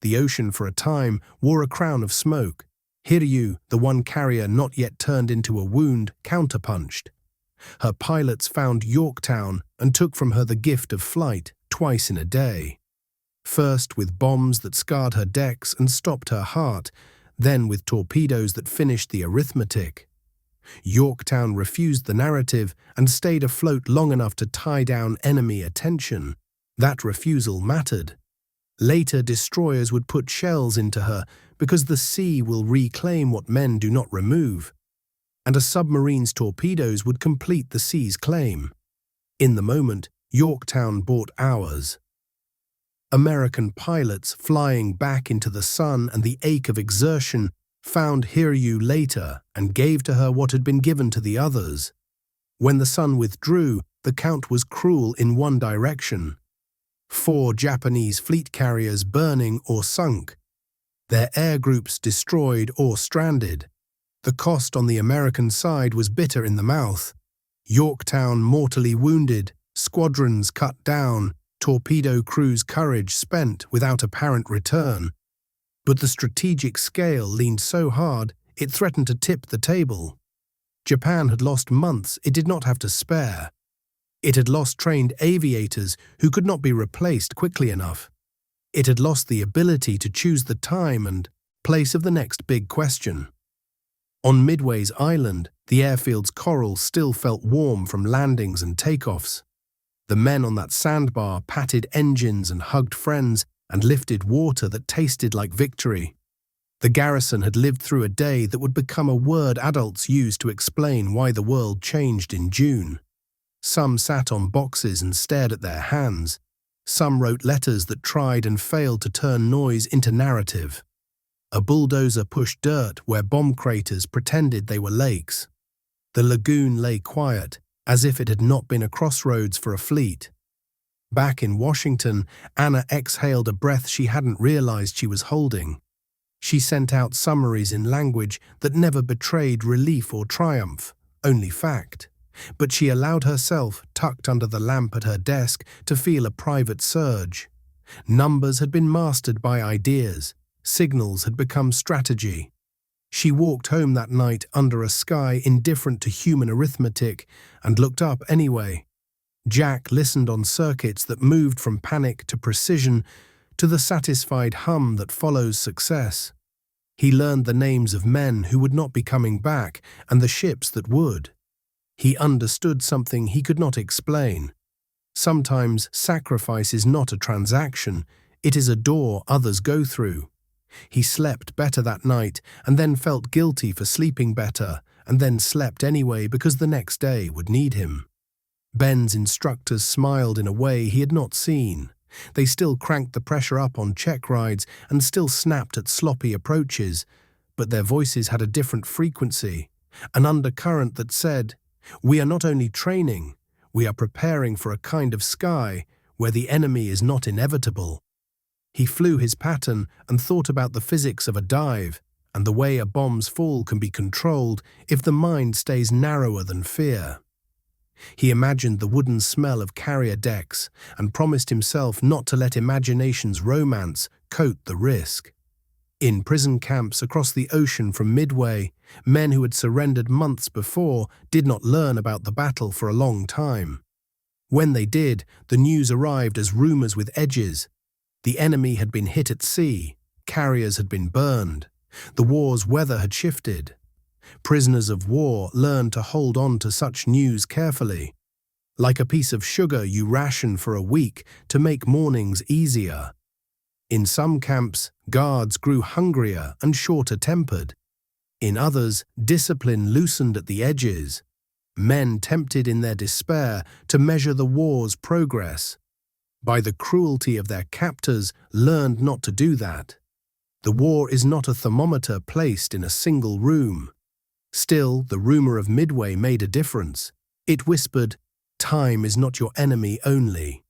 The ocean for a time wore a crown of smoke. Hiryu, the one carrier not yet turned into a wound, counterpunched. Her pilots found Yorktown and took from her the gift of flight twice in a day. First with bombs that scarred her decks and stopped her heart, then with torpedoes that finished the arithmetic. Yorktown refused the narrative and stayed afloat long enough to tie down enemy attention. That refusal mattered. Later destroyers would put shells into her because the sea will reclaim what men do not remove, and a submarine's torpedoes would complete the sea's claim. In the moment, Yorktown bought hours. American pilots flying back into the sun and the ache of exertion found Hiryu later and gave to her what had been given to the others. When the sun withdrew, the count was cruel in one direction. 4 Japanese fleet carriers burning or sunk, their air groups destroyed or stranded. The cost on the American side was bitter in the mouth. Yorktown mortally wounded, squadrons cut down, torpedo crews' courage spent without apparent return. But the strategic scale leaned so hard it threatened to tip the table. Japan had lost months it did not have to spare. It had lost trained aviators who could not be replaced quickly enough. It had lost the ability to choose the time and place of the next big question. On Midway's island, the airfield's coral still felt warm from landings and takeoffs. The men on that sandbar patted engines and hugged friends and lifted water that tasted like victory. The garrison had lived through a day that would become a word adults used to explain why the world changed in June. Some sat on boxes and stared at their hands. Some wrote letters that tried and failed to turn noise into narrative. A bulldozer pushed dirt where bomb craters pretended they were lakes. The lagoon lay quiet, as if it had not been a crossroads for a fleet. Back in Washington, Anna exhaled a breath she hadn't realized she was holding. She sent out summaries in language that never betrayed relief or triumph, only fact. But she allowed herself, tucked under the lamp at her desk, to feel a private surge. Numbers had been mastered by ideas. Signals had become strategy. She walked home that night under a sky indifferent to human arithmetic and looked up anyway. Jack listened on circuits that moved from panic to precision to the satisfied hum that follows success. He learned the names of men who would not be coming back and the ships that would. He understood something he could not explain. Sometimes sacrifice is not a transaction, it is a door others go through. He slept better that night and then felt guilty for sleeping better and then slept anyway because the next day would need him. Ben's instructors smiled in a way he had not seen. They still cranked the pressure up on check rides and still snapped at sloppy approaches, but their voices had a different frequency, an undercurrent that said, "We are not only training, we are preparing for a kind of sky where the enemy is not inevitable." He flew his pattern and thought about the physics of a dive and the way a bomb's fall can be controlled if the mind stays narrower than fear. He imagined the wooden smell of carrier decks and promised himself not to let imagination's romance coat the risk. In prison camps across the ocean from Midway, men who had surrendered months before did not learn about the battle for a long time. When they did, the news arrived as rumors with edges. The enemy had been hit at sea, carriers had been burned, the war's weather had shifted. Prisoners of war learned to hold on to such news carefully. Like a piece of sugar you ration for a week to make mornings easier. In some camps, guards grew hungrier and shorter-tempered. In others, discipline loosened at the edges. Men tempted in their despair to measure the war's progress. By the cruelty of their captors, learned not to do that. The war is not a thermometer placed in a single room. Still, the rumor of Midway made a difference. It whispered, "Time is not your enemy only."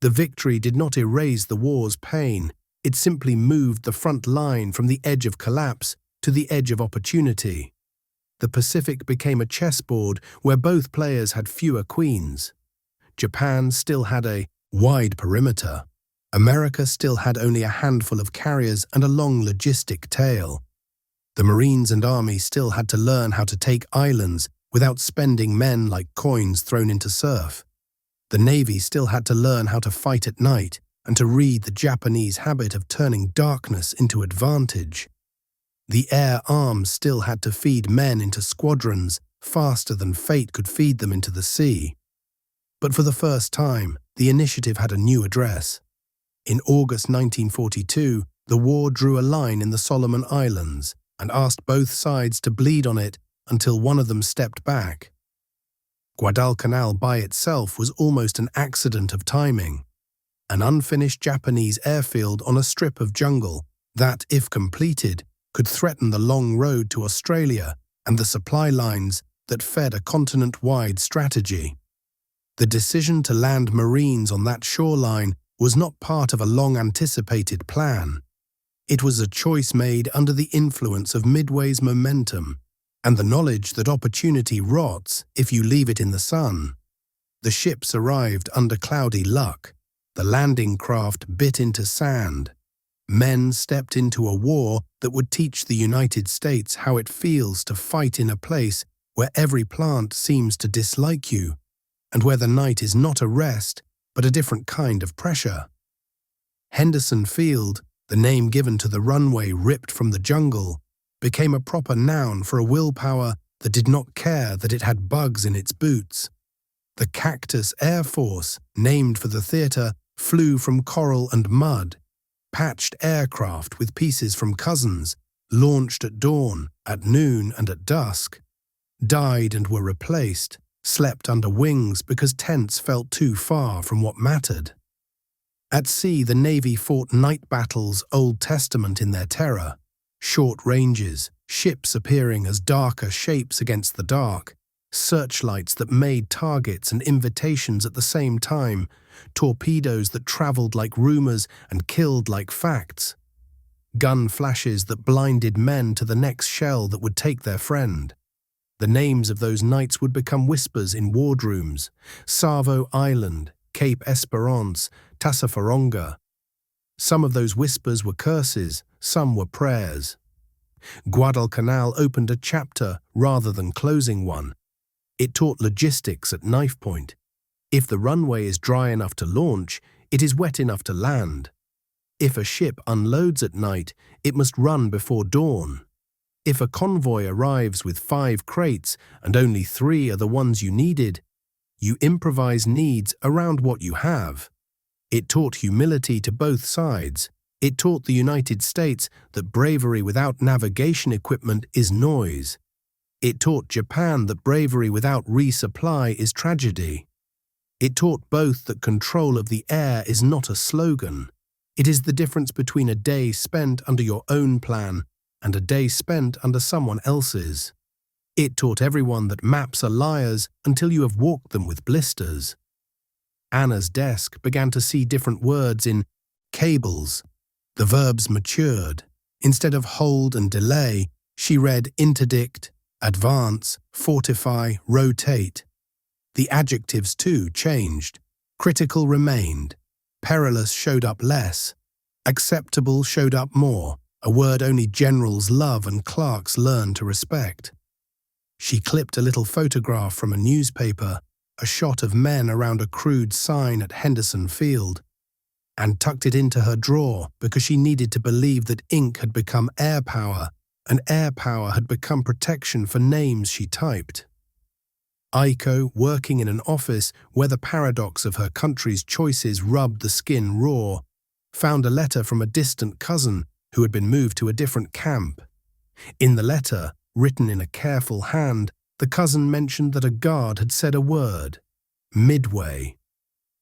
The victory did not erase the war's pain. It simply moved the front line from the edge of collapse to the edge of opportunity. The Pacific became a chessboard where both players had fewer queens. Japan still had a wide perimeter. America still had only a handful of carriers and a long logistic tail. The Marines and Army still had to learn how to take islands without spending men like coins thrown into surf. The Navy still had to learn how to fight at night and to read the Japanese habit of turning darkness into advantage. The air arms still had to feed men into squadrons faster than fate could feed them into the sea. But for the first time, the initiative had a new address. In August 1942, the war drew a line in the Solomon Islands and asked both sides to bleed on it until one of them stepped back. Guadalcanal by itself was almost an accident of timing, an unfinished Japanese airfield on a strip of jungle that, if completed, could threaten the long road to Australia and the supply lines that fed a continent-wide strategy. The decision to land Marines on that shoreline was not part of a long-anticipated plan. It was a choice made under the influence of Midway's momentum and the knowledge that opportunity rots if you leave it in the sun. The ships arrived under cloudy luck. The landing craft bit into sand. Men stepped into a war that would teach the United States how it feels to fight in a place where every plant seems to dislike you, and where the night is not a rest, but a different kind of pressure. Henderson Field, the name given to the runway ripped from the jungle, became a proper noun for a willpower that did not care that it had bugs in its boots. The Cactus Air Force, named for the theater, flew from coral and mud. Patched aircraft with pieces from cousins, launched at dawn, at noon and at dusk, died and were replaced, slept under wings because tents felt too far from what mattered. At sea, the Navy fought night battles Old Testament in their terror, short ranges, ships appearing as darker shapes against the dark, searchlights that made targets and invitations at the same time, torpedoes that traveled like rumors and killed like facts, gun flashes that blinded men to the next shell that would take their friend. The names of those nights would become whispers in wardrooms: Savo Island, Cape Esperance, Tassafaronga. Some of those whispers were curses, some were prayers. Guadalcanal opened a chapter rather than closing one. It taught logistics at knife point. If the runway is dry enough to launch, it is wet enough to land. If a ship unloads at night, it must run before dawn. If a convoy arrives with 5 crates and only 3 are the ones you needed, you improvise needs around what you have. It taught humility to both sides. It taught the United States that bravery without navigation equipment is noise. It taught Japan that bravery without resupply is tragedy. It taught both that control of the air is not a slogan. It is the difference between a day spent under your own plan and a day spent under someone else's. It taught everyone that maps are liars until you have walked them with blisters. Anna's desk began to see different words in cables. The verbs matured. Instead of hold and delay, she read interdict, advance, fortify, rotate. The adjectives too changed. Critical remained. Perilous showed up less. Acceptable showed up more, a word only generals love and clerks learn to respect. She clipped a little photograph from a newspaper, a shot of men around a crude sign at Henderson Field, and tucked it into her drawer because she needed to believe that ink had become air power, and air power had become protection for names she typed. Aiko, working in an office where the paradox of her country's choices rubbed the skin raw, found a letter from a distant cousin who had been moved to a different camp. In the letter, written in a careful hand, the cousin mentioned that a guard had said a word: Midway.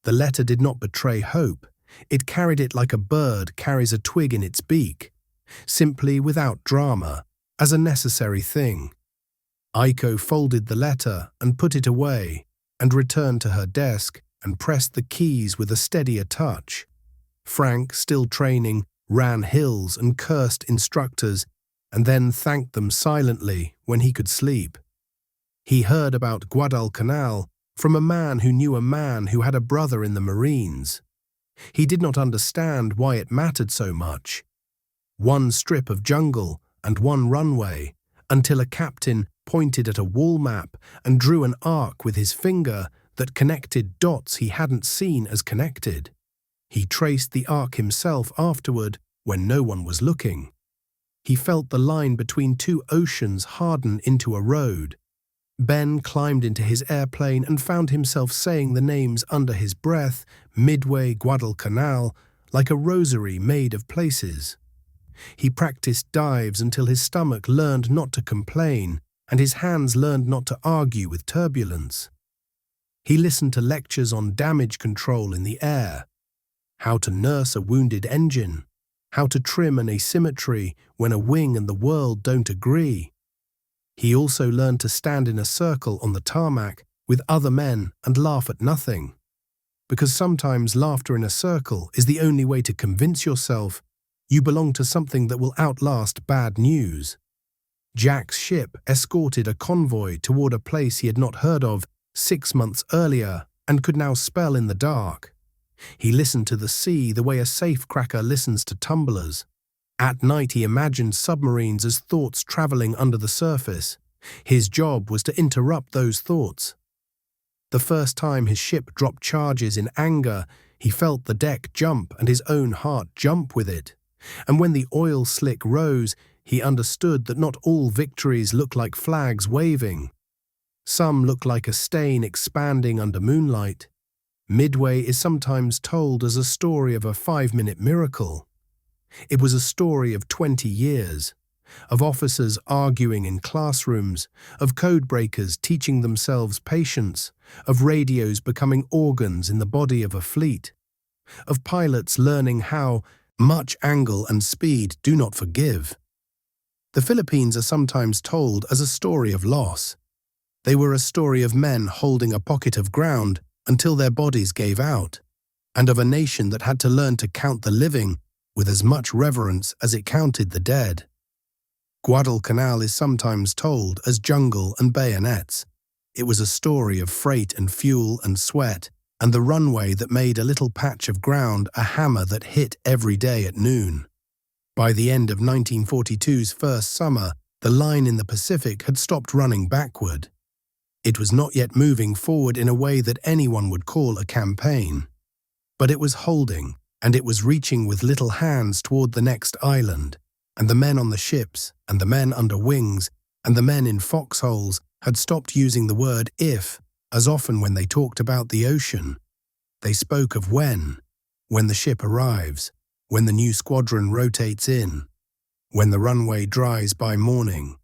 The letter did not betray hope. It carried it like a bird carries a twig in its beak, simply without drama, as a necessary thing. Aiko folded the letter and put it away, and returned to her desk and pressed the keys with a steadier touch. Frank, still training, ran hills and cursed instructors, and then thanked them silently when he could sleep. He heard about Guadalcanal from a man who knew a man who had a brother in the Marines. He did not understand why it mattered so much. One strip of jungle, and one runway, until a captain pointed at a wall map and drew an arc with his finger that connected dots he hadn't seen as connected. He traced the arc himself afterward when no one was looking. He felt the line between two oceans harden into a road. Ben climbed into his airplane and found himself saying the names under his breath, Midway, Guadalcanal, like a rosary made of places. He practiced dives until his stomach learned not to complain and his hands learned not to argue with turbulence. He listened to lectures on damage control in the air, how to nurse a wounded engine, how to trim an asymmetry when a wing and the world don't agree. He also learned to stand in a circle on the tarmac with other men and laugh at nothing. Because sometimes laughter in a circle is the only way to convince yourself you belong to something that will outlast bad news. Jack's ship escorted a convoy toward a place he had not heard of 6 months earlier and could now spell in the dark. He listened to the sea the way a safecracker listens to tumblers. At night he imagined submarines as thoughts traveling under the surface. His job was to interrupt those thoughts. The first time his ship dropped charges in anger, he felt the deck jump and his own heart jump with it. And when the oil slick rose, he understood that not all victories look like flags waving. Some look like a stain expanding under moonlight. Midway is sometimes told as a story of a 5-minute miracle. It was a story of 20 years, of officers arguing in classrooms, of codebreakers teaching themselves patience, of radios becoming organs in the body of a fleet, of pilots learning how much angle and speed do not forgive. The Philippines are sometimes told as a story of loss. They were a story of men holding a pocket of ground until their bodies gave out, and of a nation that had to learn to count the living with as much reverence as it counted the dead. Guadalcanal is sometimes told as jungle and bayonets. It was a story of freight and fuel and sweat, and the runway that made a little patch of ground a hammer that hit every day at noon. By the end of 1942's first summer, the line in the Pacific had stopped running backward. It was not yet moving forward in a way that anyone would call a campaign. But it was holding, and it was reaching with little hands toward the next island, and the men on the ships, and the men under wings, and the men in foxholes had stopped using the word if as often when they talked about the ocean. They spoke of when the ship arrives, when the new squadron rotates in, when the runway dries by morning,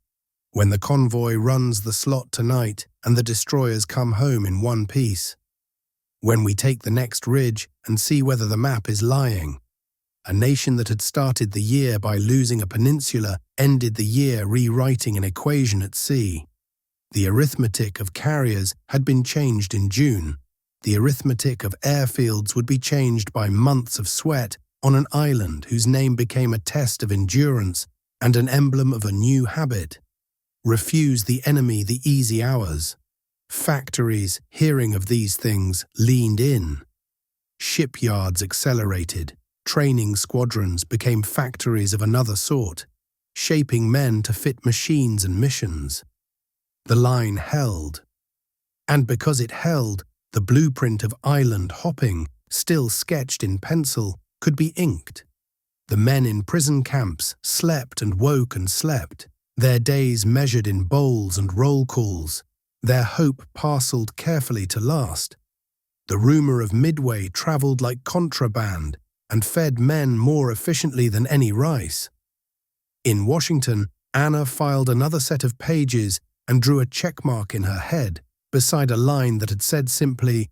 when the convoy runs the slot tonight and the destroyers come home in one piece, when we take the next ridge and see whether the map is lying. A nation that had started the year by losing a peninsula ended the year rewriting an equation at sea. The arithmetic of carriers had been changed in June. The arithmetic of airfields would be changed by months of sweat on an island whose name became a test of endurance and an emblem of a new habit. Refuse the enemy the easy hours. Factories, hearing of these things, leaned in. Shipyards accelerated. Training squadrons became factories of another sort, shaping men to fit machines and missions. The line held. And because it held, the blueprint of island hopping, still sketched in pencil, could be inked. The men in prison camps slept and woke and slept, their days measured in bowls and roll calls, their hope parceled carefully to last. The rumor of Midway traveled like contraband and fed men more efficiently than any rice. In Washington, Anna filed another set of pages and drew a checkmark in her head beside a line that had said simply,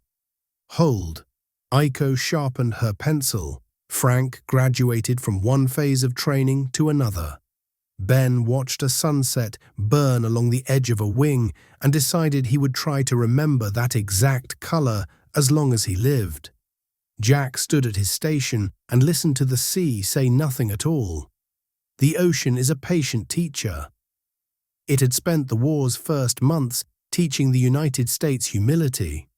"Hold." Aiko sharpened her pencil. Frank graduated from one phase of training to another. Ben watched a sunset burn along the edge of a wing and decided he would try to remember that exact color as long as he lived. Jack stood at his station and listened to the sea say nothing at all. The ocean is a patient teacher. It had spent the war's first months teaching the United States humility.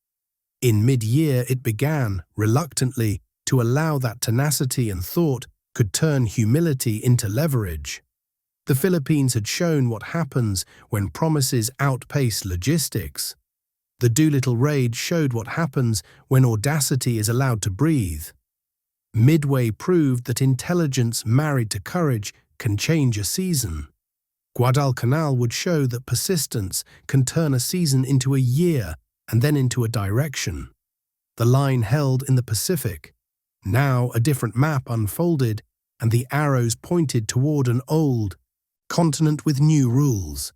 In mid-year it began, reluctantly, to allow that tenacity and thought could turn humility into leverage. The Philippines had shown what happens when promises outpace logistics. The Doolittle raid showed what happens when audacity is allowed to breathe. Midway proved that intelligence married to courage can change a season. Guadalcanal would show that persistence can turn a season into a year and then into a direction. The line held in the Pacific. Now a different map unfolded, and the arrows pointed toward an old continent with new rules.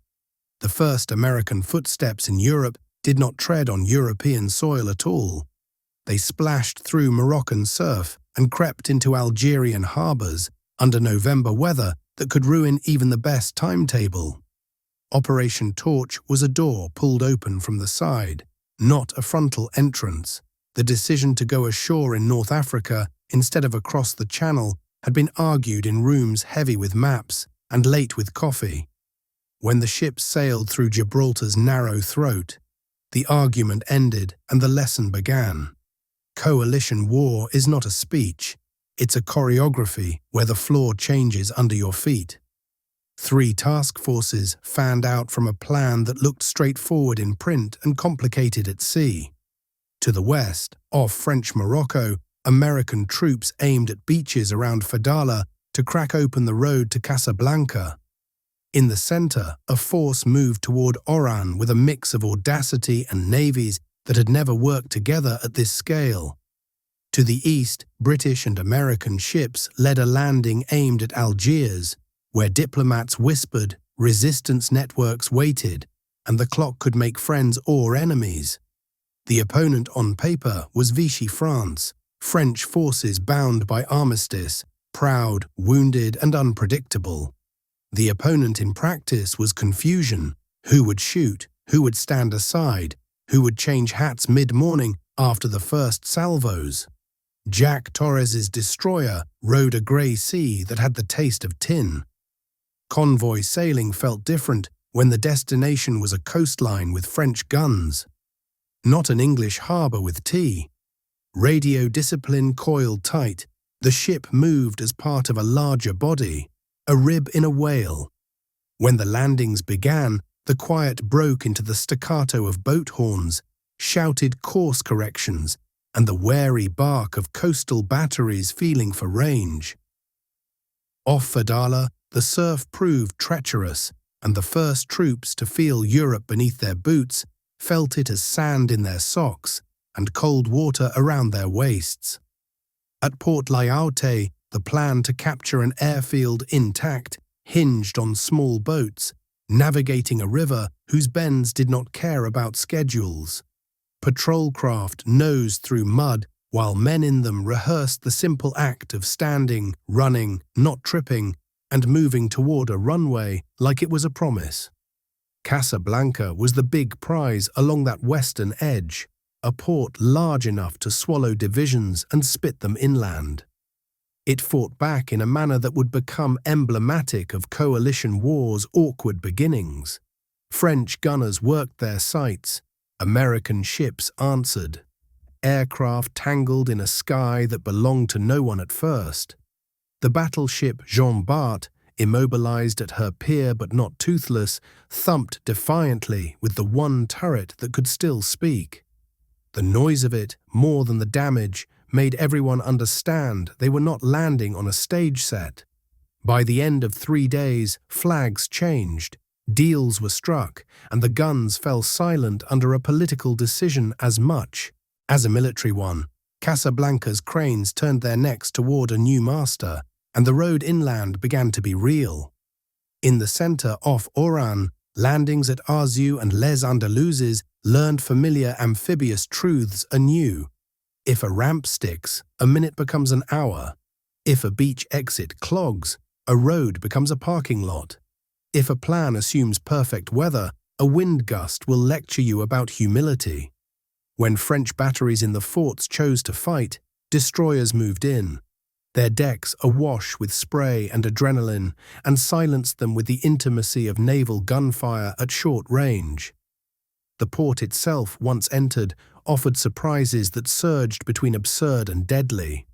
The first American footsteps in Europe did not tread on European soil at all. They splashed through Moroccan surf and crept into Algerian harbors under November weather that could ruin even the best timetable. Operation Torch was a door pulled open from the side, not a frontal entrance. The decision to go ashore in North Africa instead of across the Channel had been argued in rooms heavy with maps and late with coffee. When the ship sailed through Gibraltar's narrow throat, the argument ended and the lesson began. Coalition war is not a speech, it's a choreography where the floor changes under your feet. 3 task forces fanned out from a plan that looked straightforward in print and complicated at sea. To the west, off French Morocco, American troops aimed at beaches around Fadala to crack open the road to Casablanca. In the center, a force moved toward Oran with a mix of audacity and navies that had never worked together at this scale. To the east, British and American ships led a landing aimed at Algiers, where diplomats whispered, resistance networks waited, and the clock could make friends or enemies. The opponent on paper was Vichy France, French forces bound by armistice, proud, wounded, and unpredictable. The opponent in practice was confusion. Who would shoot? Who would stand aside? Who would change hats mid-morning after the first salvos? Jack Torres's destroyer rode a grey sea that had the taste of tin. Convoy sailing felt different when the destination was a coastline with French guns, not an English harbour with tea. Radio discipline coiled tight. The ship moved as part of a larger body, a rib in a whale. When the landings began, the quiet broke into the staccato of boat horns, shouted course corrections, and the wary bark of coastal batteries feeling for range. Off Fadala, the surf proved treacherous, and the first troops to feel Europe beneath their boots felt it as sand in their socks and cold water around their waists. At Port Leyte, the plan to capture an airfield intact hinged on small boats, navigating a river whose bends did not care about schedules. Patrol craft nosed through mud while men in them rehearsed the simple act of standing, running, not tripping, and moving toward a runway like it was a promise. Casablanca was the big prize along that western edge, a port large enough to swallow divisions and spit them inland. It fought back in a manner that would become emblematic of coalition war's awkward beginnings. French gunners worked their sights. American ships answered. Aircraft tangled in a sky that belonged to no one at first. The battleship Jean Bart, immobilized at her pier but not toothless, thumped defiantly with the one turret that could still speak. The noise of it, more than the damage, made everyone understand they were not landing on a stage set. By the end of 3 days, flags changed, deals were struck, and the guns fell silent under a political decision as much as a military one. Casablanca's cranes turned their necks toward a new master, and the road inland began to be real. In the center off Oran, landings at Arzew and Les Andaluses learned familiar amphibious truths anew. If a ramp sticks, a minute becomes an hour. If a beach exit clogs, a road becomes a parking lot. If a plan assumes perfect weather, a wind gust will lecture you about humility. When French batteries in the forts chose to fight, destroyers moved in, their decks awash with spray and adrenaline, and silenced them with the intimacy of naval gunfire at short range. The port itself, once entered, offered surprises that surged between absurd and deadly.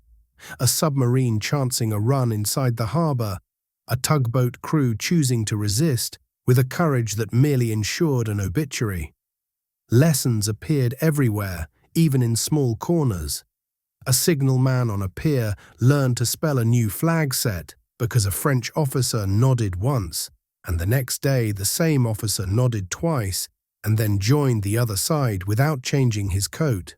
A submarine chancing a run inside the harbour, a tugboat crew choosing to resist with a courage that merely ensured an obituary. Lessons appeared everywhere, even in small corners. A signalman on a pier learned to spell a new flag set because a French officer nodded once, and the next day the same officer nodded twice and then joined the other side without changing his coat.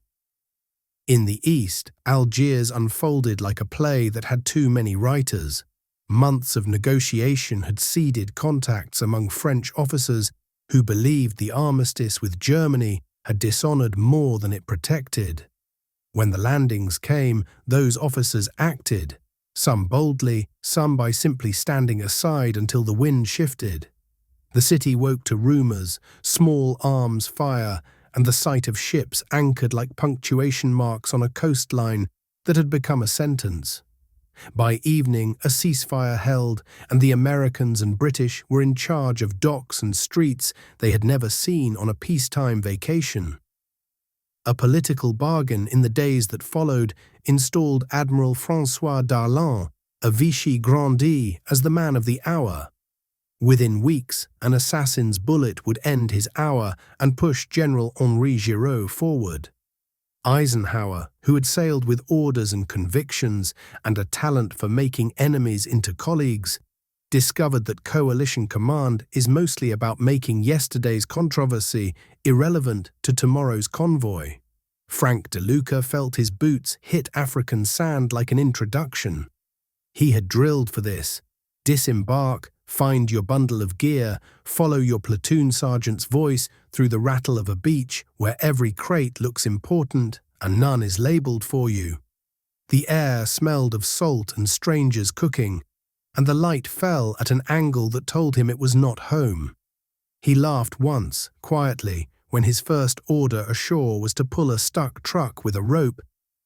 In the east, Algiers unfolded like a play that had too many writers. Months of negotiation had seeded contacts among French officers who believed the armistice with Germany had dishonored more than it protected. When the landings came, those officers acted, some boldly, some by simply standing aside until the wind shifted. The city woke to rumors, small arms fire, and the sight of ships anchored like punctuation marks on a coastline that had become a sentence. By evening, a ceasefire held, and the Americans and British were in charge of docks and streets they had never seen on a peacetime vacation. A political bargain in the days that followed installed Admiral François Darlan, a Vichy grandee, as the man of the hour. Within weeks, an assassin's bullet would end his hour and push General Henri Giraud forward. Eisenhower, who had sailed with orders and convictions and a talent for making enemies into colleagues, discovered that coalition command is mostly about making yesterday's controversy irrelevant to tomorrow's convoy. Frank DeLuca felt his boots hit African sand like an introduction. He had drilled for this. Disembark, find your bundle of gear, follow your platoon sergeant's voice through the rattle of a beach where every crate looks important and none is labeled for you. The air smelled of salt and strangers cooking, and the light fell at an angle that told him it was not home. He laughed once, quietly, when his first order ashore was to pull a stuck truck with a rope,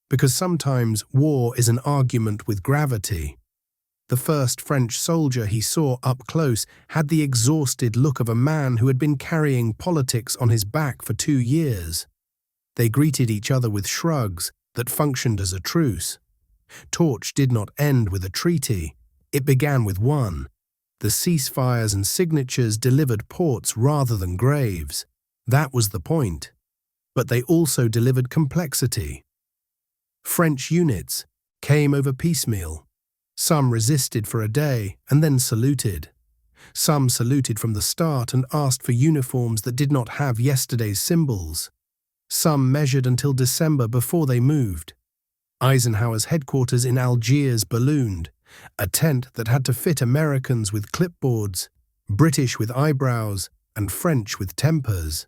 because sometimes war is an argument with gravity. The first French soldier he saw up close had the exhausted look of a man who had been carrying politics on his back for 2 years. They greeted each other with shrugs that functioned as a truce. Torch did not end with a treaty. It began with one. The ceasefires and signatures delivered ports rather than graves. That was the point. But they also delivered complexity. French units came over piecemeal. Some resisted for a day and then saluted. Some saluted from the start and asked for uniforms that did not have yesterday's symbols. Some measured until December before they moved. Eisenhower's headquarters in Algiers ballooned, a tent that had to fit Americans with clipboards, British with eyebrows, and French with tempers.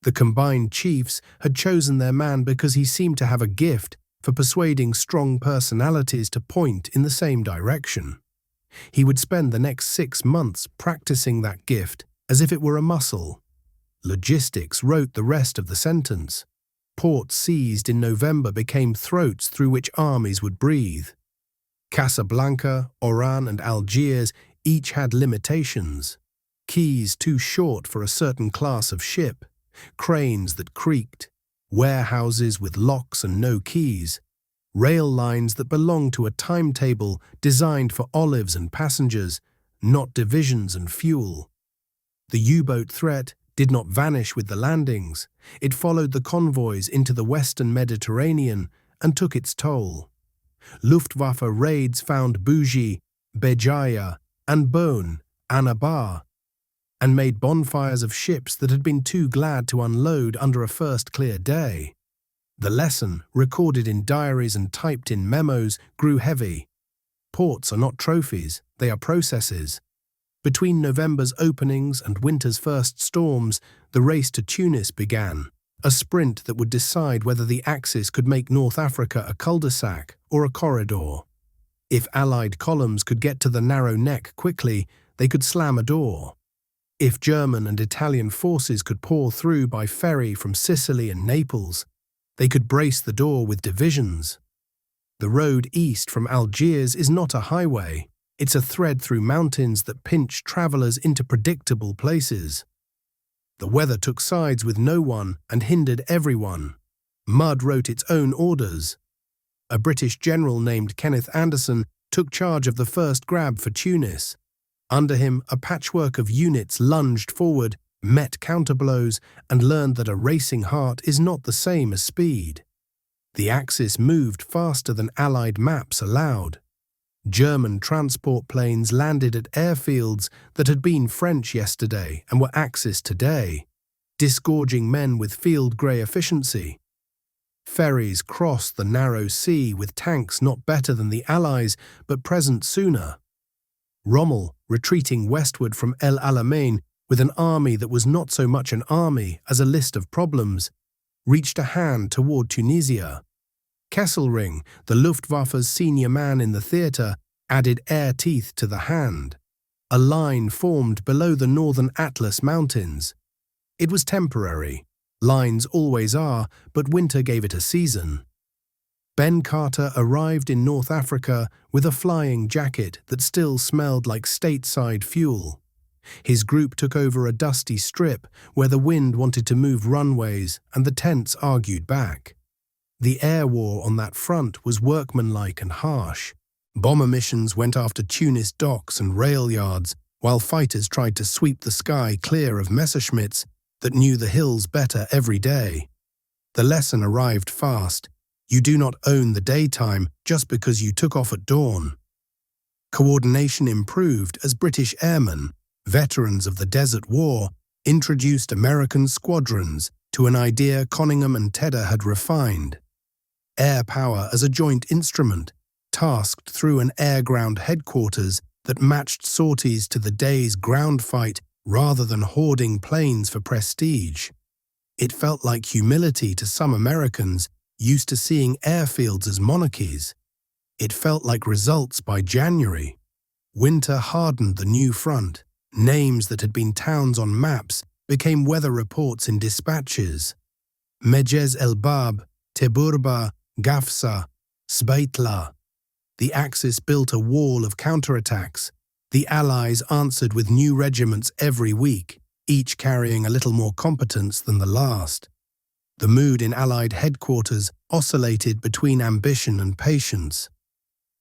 The combined chiefs had chosen their man because he seemed to have a gift for persuading strong personalities to point in the same direction. He would spend the next 6 months practicing that gift as if it were a muscle. Logistics wrote the rest of the sentence. Ports seized in November became throats through which armies would breathe. Casablanca, Oran, and Algiers each had limitations. Quays too short for a certain class of ship, cranes that creaked, warehouses with locks and no keys, rail lines that belonged to a timetable designed for olives and passengers, not divisions and fuel. The U-boat threat did not vanish with the landings. It followed the convoys into the western Mediterranean and took its toll. Luftwaffe raids found Bougie, Béjaïa, and Beaune, Annaba, and made bonfires of ships that had been too glad to unload under a first clear day. The lesson, recorded in diaries and typed in memos, grew heavy. Ports are not trophies, they are processes. Between November's openings and winter's first storms, the race to Tunis began, a sprint that would decide whether the Axis could make North Africa a cul-de-sac or a corridor. If Allied columns could get to the narrow neck quickly, they could slam a door. If German and Italian forces could pour through by ferry from Sicily and Naples, they could brace the door with divisions. The road east from Algiers is not a highway. It's a thread through mountains that pinch travelers into predictable places. The weather took sides with no one and hindered everyone. Mud wrote its own orders. A British general named Kenneth Anderson took charge of the first grab for Tunis, Under him, a patchwork of units lunged forward, met counterblows, and learned that a racing heart is not the same as speed. The Axis moved faster than Allied maps allowed. German transport planes landed at airfields that had been French yesterday and were Axis today, disgorging men with field grey efficiency. Ferries crossed the narrow sea with tanks not better than the Allies but present sooner. Rommel, retreating westward from El Alamein with an army that was not so much an army as a list of problems, reached a hand toward Tunisia. Kesselring, the Luftwaffe's senior man in the theatre, added air teeth to the hand. A line formed below the northern Atlas Mountains. It was temporary. Lines always are, but winter gave it a season. Ben Carter arrived in North Africa with a flying jacket that still smelled like stateside fuel. His group took over a dusty strip where the wind wanted to move runways and the tents argued back. The air war on that front was workmanlike and harsh. Bomber missions went after Tunis docks and rail yards, while fighters tried to sweep the sky clear of Messerschmitts that knew the hills better every day. The lesson arrived fast. You do not own the daytime just because you took off at dawn. Coordination improved as British airmen, veterans of the Desert War, introduced American squadrons to an idea Conyngham and Tedder had refined. Air power as a joint instrument, tasked through an air-ground headquarters that matched sorties to the day's ground fight rather than hoarding planes for prestige. It felt like humility to some Americans used to seeing airfields as monarchies. It felt like results by January. Winter hardened the new front. Names that had been towns on maps became weather reports in dispatches. Mejez El Bab, Teburba, Gafsa, Sbeitla. The Axis built a wall of counterattacks. The Allies answered with new regiments every week, each carrying a little more competence than the last. The mood in Allied headquarters oscillated between ambition and patience.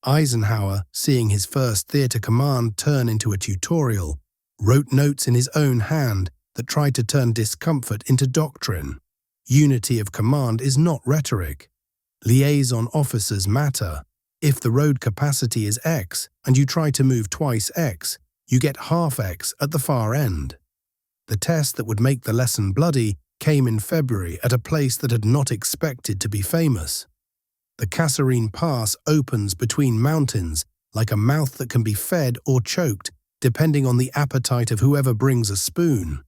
Eisenhower, seeing his first theatre command turn into a tutorial, wrote notes in his own hand that tried to turn discomfort into doctrine. Unity of command is not rhetoric. Liaison officers matter. If the road capacity is X and you try to move twice X, you get half X at the far end. The test that would make the lesson bloody came in February at a place that had not expected to be famous. The Kasserine Pass opens between mountains like a mouth that can be fed or choked depending on the appetite of whoever brings a spoon.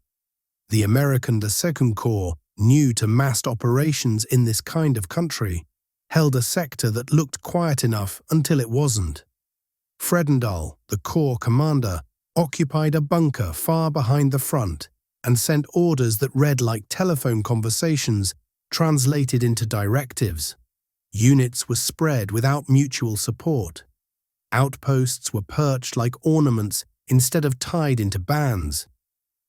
The American Second Corps, new to massed operations in this kind of country, held a sector that looked quiet enough until it wasn't. Fredendall, the Corps commander, occupied a bunker far behind the front and sent orders that read like telephone conversations translated into directives. Units were spread without mutual support. Outposts were perched like ornaments instead of tied into bands.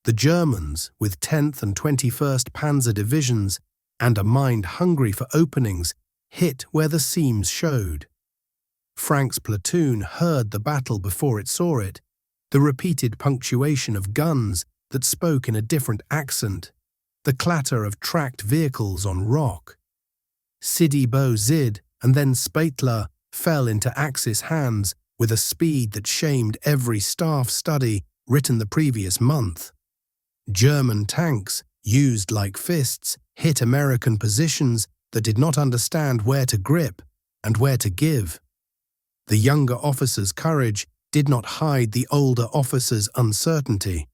The Germans, with 10th and 21st Panzer Divisions and a mind hungry for openings, hit where the seams showed. Frank's platoon heard the battle before it saw it, the repeated punctuation of guns that spoke in a different accent, the clatter of tracked vehicles on rock. Sidi Bou Zid and then Sbeitla fell into Axis hands with a speed that shamed every staff study written the previous month. German tanks, used like fists, hit American positions that did not understand where to grip and where to give. The younger officers' courage did not hide the older officers' uncertainty.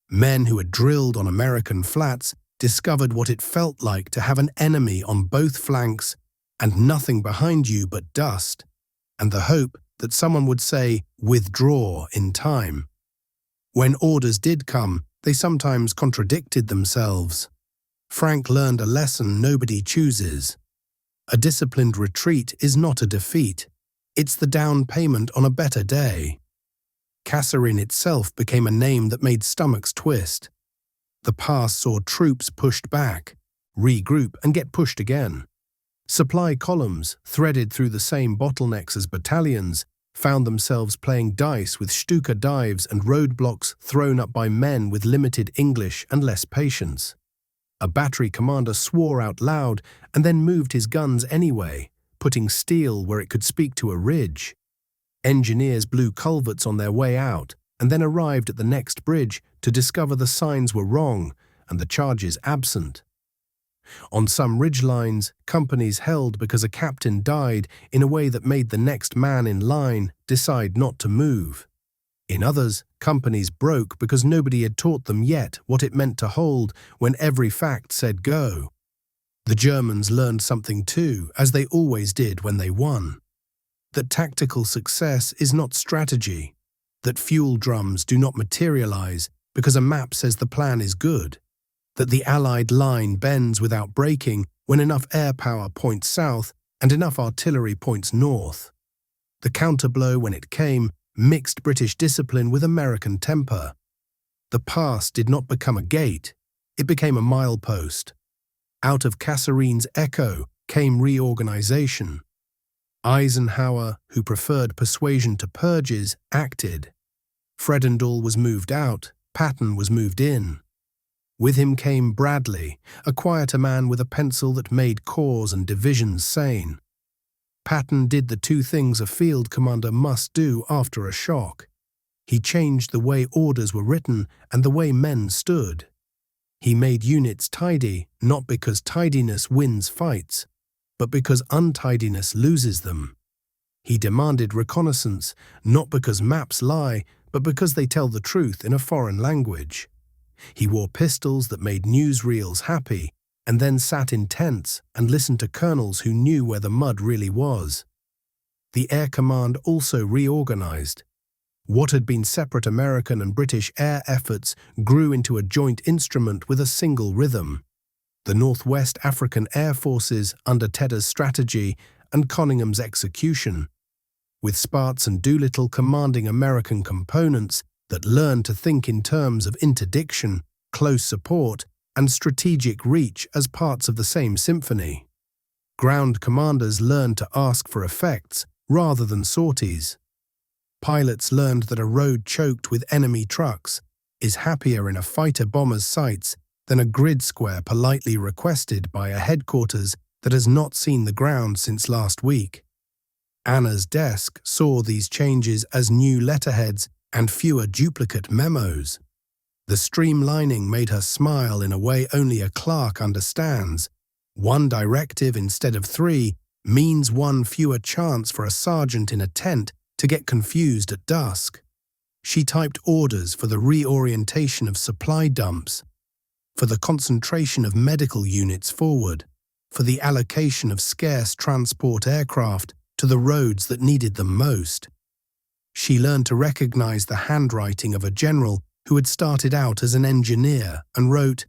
Men who had drilled on American flats discovered what it felt like to have an enemy on both flanks and nothing behind you but dust, and the hope that someone would say, "Withdraw," in time. When orders did come, they sometimes contradicted themselves. Frank learned a lesson nobody chooses. A disciplined retreat is not a defeat. It's the down payment on a better day. Kasserine itself became a name that made stomachs twist. The pass saw troops pushed back, regroup and get pushed again. Supply columns, threaded through the same bottlenecks as battalions, found themselves playing dice with Stuka dives and roadblocks thrown up by men with limited English and less patience. A battery commander swore out loud and then moved his guns anyway, putting steel where it could speak to a ridge. Engineers blew culverts on their way out and then arrived at the next bridge to discover the signs were wrong and the charges absent. On some ridgelines, companies held because a captain died in a way that made the next man in line decide not to move. In others, companies broke because nobody had taught them yet what it meant to hold when every fact said go. The Germans learned something too, as they always did when they won. That tactical success is not strategy. That fuel drums do not materialize because a map says the plan is good. That the Allied line bends without breaking when enough air power points south and enough artillery points north. The counterblow, when it came, mixed British discipline with American temper. The pass did not become a gate, it became a milepost. Out of Kasserine's echo came reorganization. Eisenhower, who preferred persuasion to purges, acted. Fredendall was moved out, Patton was moved in. With him came Bradley, a quieter man with a pencil that made corps and divisions sane. Patton did the two things a field commander must do after a shock. He changed the way orders were written and the way men stood. He made units tidy, not because tidiness wins fights, but because untidiness loses them. He demanded reconnaissance, not because maps lie, but because they tell the truth in a foreign language. He wore pistols that made newsreels happy, and then sat in tents and listened to colonels who knew where the mud really was. The Air Command also reorganized. What had been separate American and British air efforts grew into a joint instrument with a single rhythm. The Northwest African Air Forces under Tedder's strategy and Conningham's execution, with Sparts and Doolittle commanding American components that learned to think in terms of interdiction, close support, and strategic reach as parts of the same symphony. Ground commanders learned to ask for effects rather than sorties. Pilots learned that a road choked with enemy trucks is happier in a fighter-bomber's sights than a grid square politely requested by a headquarters that has not seen the ground since last week. Anna's desk saw these changes as new letterheads and fewer duplicate memos. The streamlining made her smile in a way only a clerk understands. One directive instead of 3 means one fewer chance for a sergeant in a tent to get confused at dusk. She typed orders for the reorientation of supply dumps, for the concentration of medical units forward, for the allocation of scarce transport aircraft to the roads that needed them most. She learned to recognize the handwriting of a general who had started out as an engineer and wrote,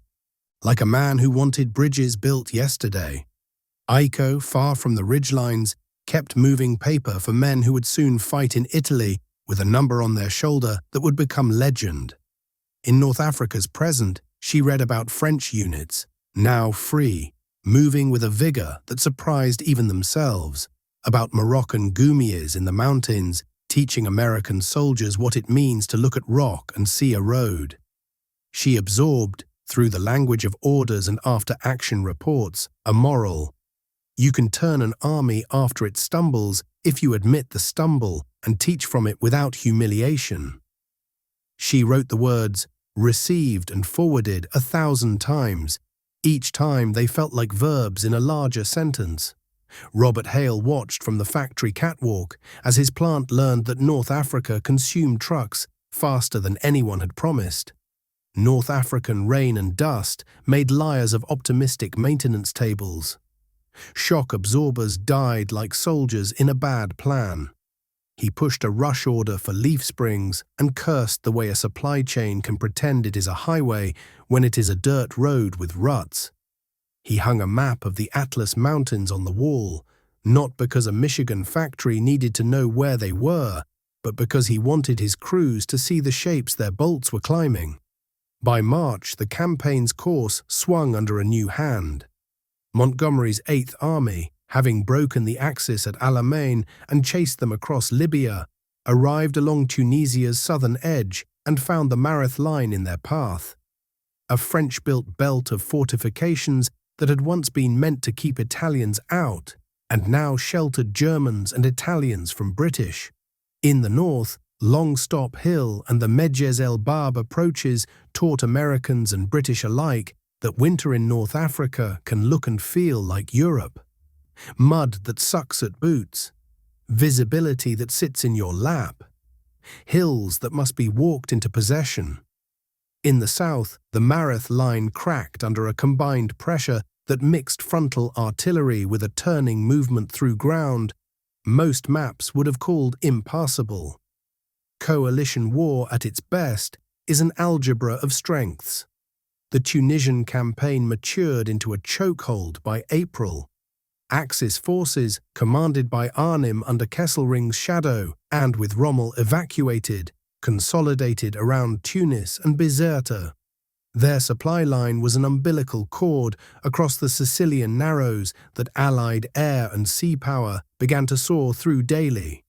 like a man who wanted bridges built yesterday. Iko, far from the ridgelines, kept moving paper for men who would soon fight in Italy with a number on their shoulder that would become legend. In North Africa's present, she read about French units, now free, moving with a vigor that surprised even themselves, about Moroccan Goumiers in the mountains, teaching American soldiers what it means to look at rock and see a road. She absorbed, through the language of orders and after-action reports, a moral. You can turn an army after it stumbles if you admit the stumble and teach from it without humiliation. She wrote the words, received and forwarded 1,000 times. Each time they felt like verbs in a larger sentence. Robert Hale watched from the factory catwalk as his plant learned that North Africa consumed trucks faster than anyone had promised. North African rain and dust made liars of optimistic maintenance tables. Shock absorbers died like soldiers in a bad plan. He pushed a rush order for leaf springs and cursed the way a supply chain can pretend it is a highway when it is a dirt road with ruts. He hung a map of the Atlas Mountains on the wall, not because a Michigan factory needed to know where they were, but because he wanted his crews to see the shapes their bolts were climbing. By March, the campaign's course swung under a new hand. Montgomery's 8th Army, having broken the Axis at Alamein and chased them across Libya, arrived along Tunisia's southern edge and found the Mareth Line in their path, a French-built belt of fortifications that had once been meant to keep Italians out and now sheltered Germans and Italians from British. In the north, Long Stop Hill and the Medjez El Bab approaches taught Americans and British alike that winter in North Africa can look and feel like Europe. Mud that sucks at boots, visibility that sits in your lap, hills that must be walked into possession. In the south, the Mareth Line cracked under a combined pressure that mixed frontal artillery with a turning movement through ground most maps would have called impassable. Coalition war at its best is an algebra of strengths. The Tunisian campaign matured into a chokehold by April. Axis forces, commanded by Arnim under Kesselring's shadow and with Rommel evacuated, consolidated around Tunis and Bizerta. Their supply line was an umbilical cord across the Sicilian narrows that Allied air and sea power began to soar through daily.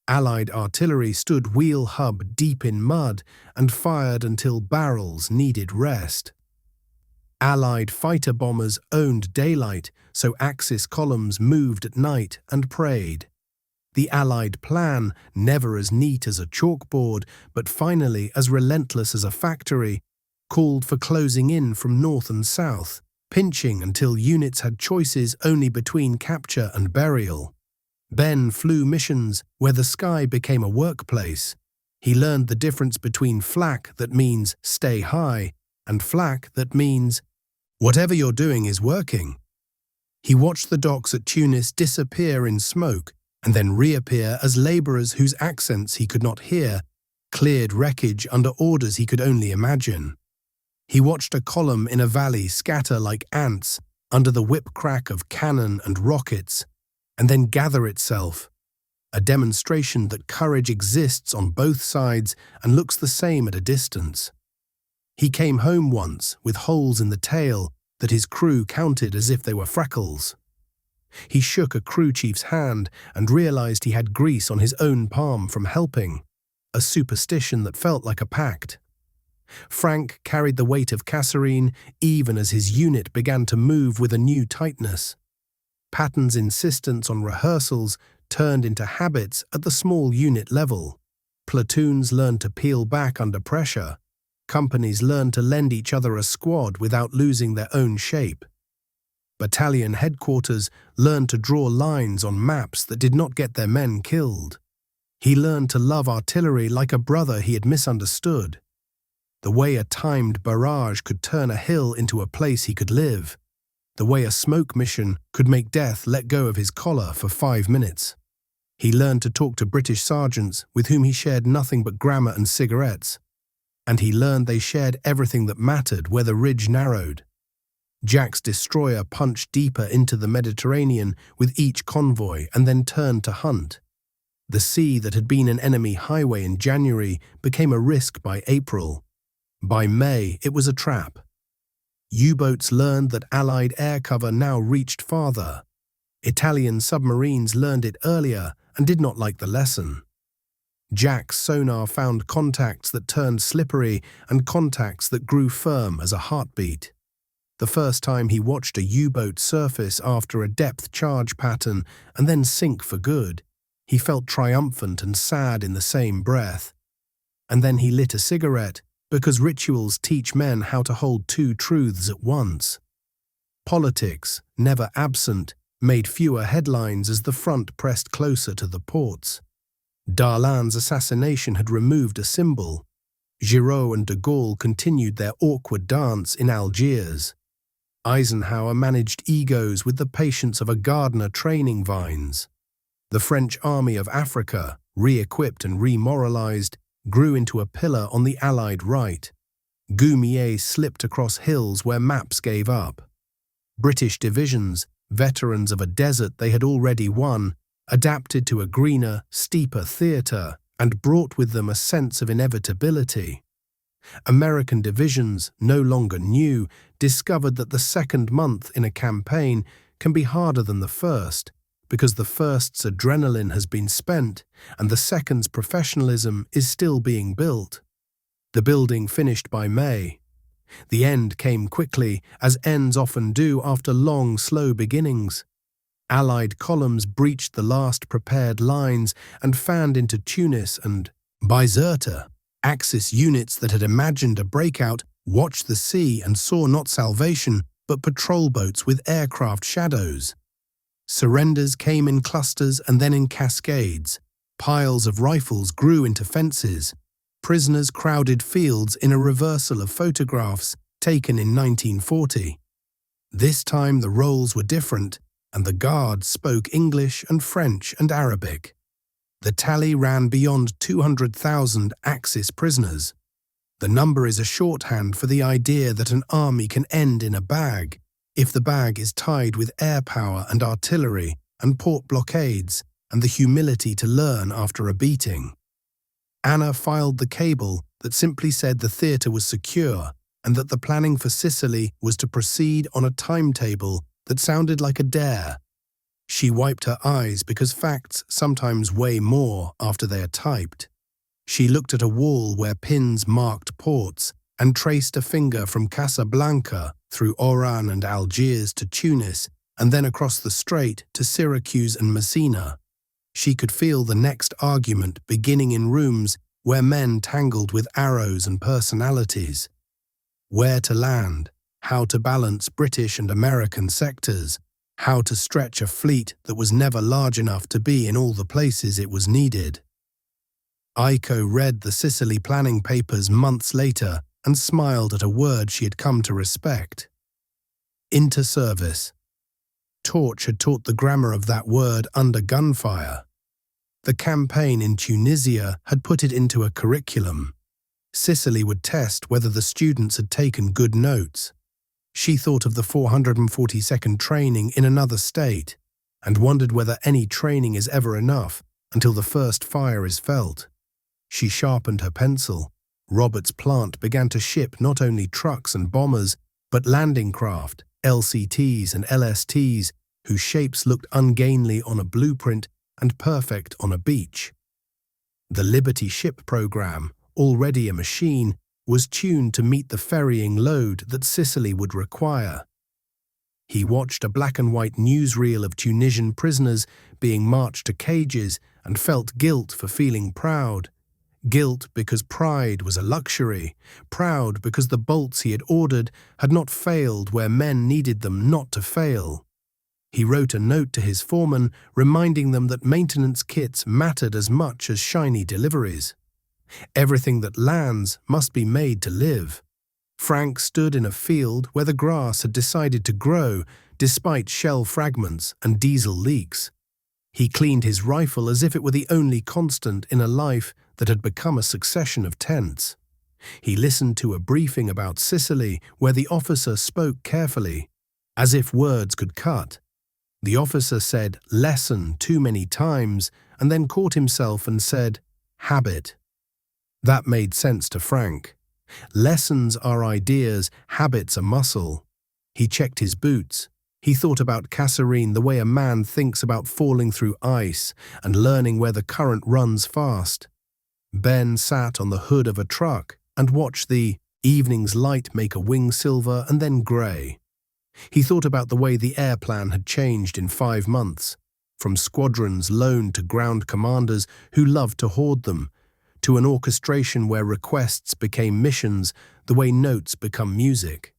Allied artillery stood wheel hub deep in mud and fired until barrels needed rest. Allied fighter bombers owned daylight, so Axis columns moved at night and prayed. The Allied plan, never as neat as a chalkboard, but finally as relentless as a factory, called for closing in from north and south, pinching until units had choices only between capture and burial. Ben flew missions where the sky became a workplace. He learned the difference between flak that means stay high and flak that means whatever you're doing is working. He watched the docks at Tunis disappear in smoke and then reappear as labourers whose accents he could not hear cleared wreckage under orders he could only imagine. He watched a column in a valley scatter like ants under the whip crack of cannon and rockets, and then gather itself, a demonstration that courage exists on both sides and looks the same at a distance. He came home once with holes in the tail that his crew counted as if they were freckles. He shook a crew chief's hand and realized he had grease on his own palm from helping, a superstition that felt like a pact. Frank carried the weight of Kasserine even as his unit began to move with a new tightness. Patton's insistence on rehearsals turned into habits at the small unit level. Platoons learned to peel back under pressure. Companies learned to lend each other a squad without losing their own shape. Battalion headquarters learned to draw lines on maps that did not get their men killed. He learned to love artillery like a brother he had misunderstood. The way a timed barrage could turn a hill into a place he could live. The way a smoke mission could make death let go of his collar for 5 minutes. He learned to talk to British sergeants with whom he shared nothing but grammar and cigarettes. And he learned they shared everything that mattered where the ridge narrowed. Jack's destroyer punched deeper into the Mediterranean with each convoy and then turned to hunt. The sea that had been an enemy highway in January became a risk by April. By May, it was a trap. U-boats learned that Allied air cover now reached farther. Italian submarines learned it earlier and did not like the lesson. Jack's sonar found contacts that turned slippery and contacts that grew firm as a heartbeat. The first time he watched a U-boat surface after a depth charge pattern and then sink for good, he felt triumphant and sad in the same breath. And then he lit a cigarette, because rituals teach men how to hold two truths at once. Politics, never absent, made fewer headlines as the front pressed closer to the ports. Darlan's assassination had removed a symbol. Giraud and de Gaulle continued their awkward dance in Algiers. Eisenhower managed egos with the patience of a gardener training vines. The French Army of Africa, re-equipped and remoralized, grew into a pillar on the Allied right. Goumier slipped across hills where maps gave up. British divisions, veterans of a desert they had already won, adapted to a greener, steeper theatre and brought with them a sense of inevitability. American divisions, no longer new, discovered that the second month in a campaign can be harder than the first, because the first's adrenaline has been spent and the second's professionalism is still being built. The building finished by May. The end came quickly, as ends often do after long, slow beginnings. Allied columns breached the last prepared lines and fanned into Tunis and Bizerta. Axis units that had imagined a breakout watched the sea and saw not salvation but patrol boats with aircraft shadows. Surrenders came in clusters and then in cascades. Piles of rifles grew into fences. Prisoners crowded fields in a reversal of photographs taken in 1940. This time the roles were different, and the guards spoke English and French and Arabic. The tally ran beyond 200,000 Axis prisoners. The number is a shorthand for the idea that an army can end in a bag, if the bag is tied with air power and artillery and port blockades and the humility to learn after a beating. Anna filed the cable that simply said the theatre was secure and that the planning for Sicily was to proceed on a timetable that sounded like a dare. She wiped her eyes because facts sometimes weigh more after they are typed. She looked at a wall where pins marked ports and traced a finger from Casablanca through Oran and Algiers to Tunis and then across the strait to Syracuse and Messina. She could feel the next argument beginning in rooms where men tangled with arrows and personalities. Where to land, how to balance British and American sectors, how to stretch a fleet that was never large enough to be in all the places it was needed. Aiko read the Sicily planning papers months later and smiled at a word she had come to respect. Inter-service. Torch had taught the grammar of that word under gunfire. The campaign in Tunisia had put it into a curriculum. Sicily would test whether the students had taken good notes. She thought of the 442nd training in another state and wondered whether any training is ever enough until the first fire is felt. She sharpened her pencil. Robert's plant began to ship not only trucks and bombers, but landing craft, LCTs and LSTs, whose shapes looked ungainly on a blueprint and perfect on a beach. The Liberty ship program, already a machine, was tuned to meet the ferrying load that Sicily would require. He watched a black-and-white newsreel of Tunisian prisoners being marched to cages and felt guilt for feeling proud. Guilt because pride was a luxury, proud because the bolts he had ordered had not failed where men needed them not to fail. He wrote a note to his foreman reminding them that maintenance kits mattered as much as shiny deliveries. Everything that lands must be made to live. Frank stood in a field where the grass had decided to grow despite shell fragments and diesel leaks. He cleaned his rifle as if it were the only constant in a life that had become a succession of tents. He listened to a briefing about Sicily where the officer spoke carefully, as if words could cut. The officer said lesson too many times and then caught himself and said habit. That made sense to Frank. Lessons are ideas, habits are muscle. He checked his boots. He thought about Kasserine the way a man thinks about falling through ice and learning where the current runs fast. Ben sat on the hood of a truck and watched the evening's light make a wing silver and then grey. He thought about the way the air plan had changed in 5 months, from squadrons loaned to ground commanders who loved to hoard them, to an orchestration where requests became missions the way notes become music.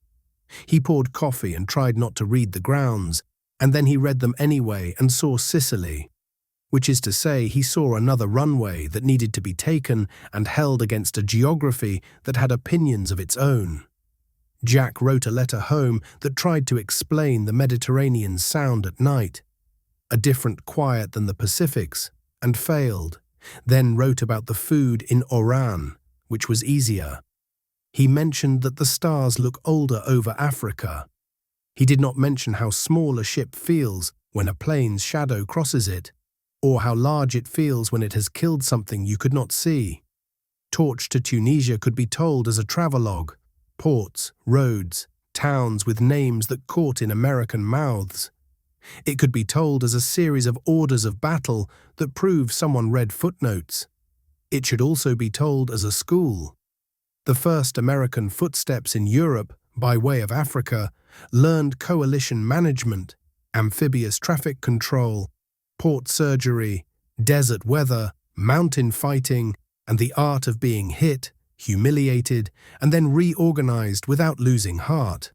He poured coffee and tried not to read the grounds, and then he read them anyway and saw Sicily, which is to say he saw another runway that needed to be taken and held against a geography that had opinions of its own. Jack wrote a letter home that tried to explain the Mediterranean's sound at night, a different quiet than the Pacific's, and failed, then wrote about the food in Oran, which was easier. He mentioned that the stars look older over Africa. He did not mention how small a ship feels when a plane's shadow crosses it, or how large it feels when it has killed something you could not see. Torch to Tunisia could be told as a travelogue. Ports, roads, towns with names that caught in American mouths. It could be told as a series of orders of battle that prove someone read footnotes. It should also be told as a school. The first American footsteps in Europe, by way of Africa, learned coalition management, amphibious traffic control, port surgery, desert weather, mountain fighting, and the art of being hit, humiliated, and then reorganized without losing heart.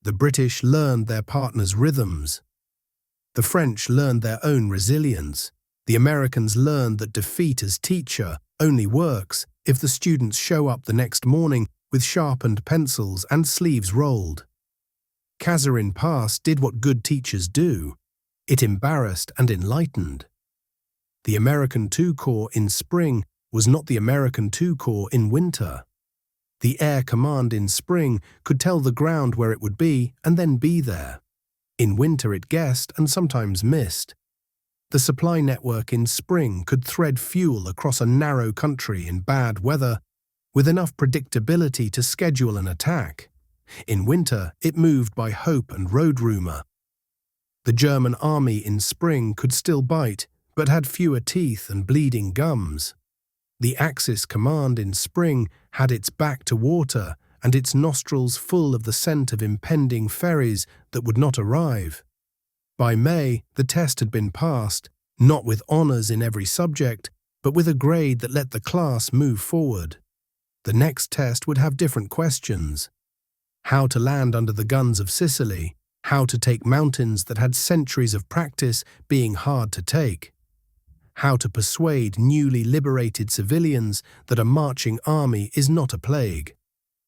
The British learned their partners' rhythms. The French learned their own resilience. The Americans learned that defeat as teacher only works if the students show up the next morning with sharpened pencils and sleeves rolled. Catherine Pass did what good teachers do. It embarrassed and enlightened. The American II Corps in spring was not the American II Corps in winter. The Air Command in spring could tell the ground where it would be and then be there. In winter it guessed and sometimes missed. The supply network in spring could thread fuel across a narrow country in bad weather with enough predictability to schedule an attack. In winter, it moved by hope and road rumor. The German army in spring could still bite, but had fewer teeth and bleeding gums. The Axis command in spring had its back to water and its nostrils full of the scent of impending ferries that would not arrive. By May, the test had been passed, not with honors in every subject, but with a grade that let the class move forward. The next test would have different questions. How to land under the guns of Sicily, how to take mountains that had centuries of practice being hard to take, how to persuade newly liberated civilians that a marching army is not a plague.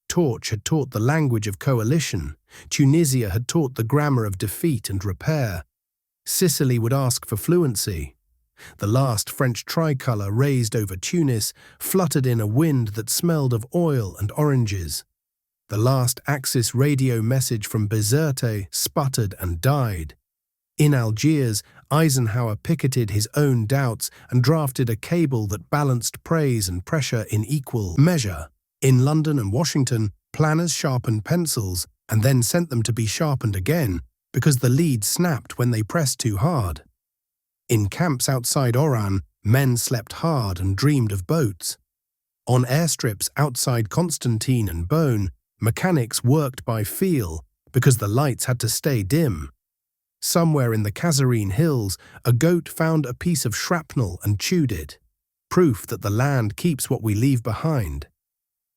Torch had taught the language of coalition. Tunisia had taught the grammar of defeat and repair. Sicily would ask for fluency. The last French tricolour raised over Tunis fluttered in a wind that smelled of oil and oranges. The last Axis radio message from Bizerte sputtered and died. In Algiers, Eisenhower picketed his own doubts and drafted a cable that balanced praise and pressure in equal measure. In London and Washington, planners sharpened pencils and then sent them to be sharpened again because the lead snapped when they pressed too hard. In camps outside Oran, men slept hard and dreamed of boats. On airstrips outside Constantine and Beaune, mechanics worked by feel because the lights had to stay dim. Somewhere in the Kasserine Hills, a goat found a piece of shrapnel and chewed it. Proof that the land keeps what we leave behind.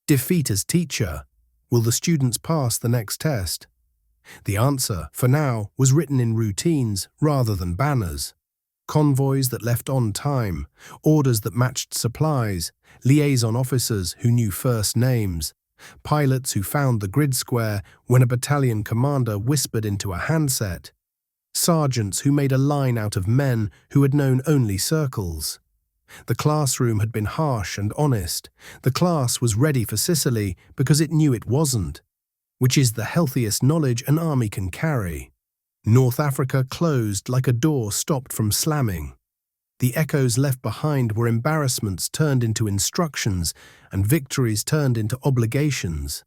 Defeat as teacher. Will the students pass the next test? The answer, for now, was written in routines rather than banners. Convoys that left on time, orders that matched supplies, liaison officers who knew first names, pilots who found the grid square when a battalion commander whispered into a handset, sergeants who made a line out of men who had known only circles. The classroom had been harsh and honest. The class was ready for Sicily because it knew it wasn't, which is the healthiest knowledge an army can carry. North Africa closed like a door stopped from slamming. The echoes left behind were embarrassments turned into instructions and victories turned into obligations.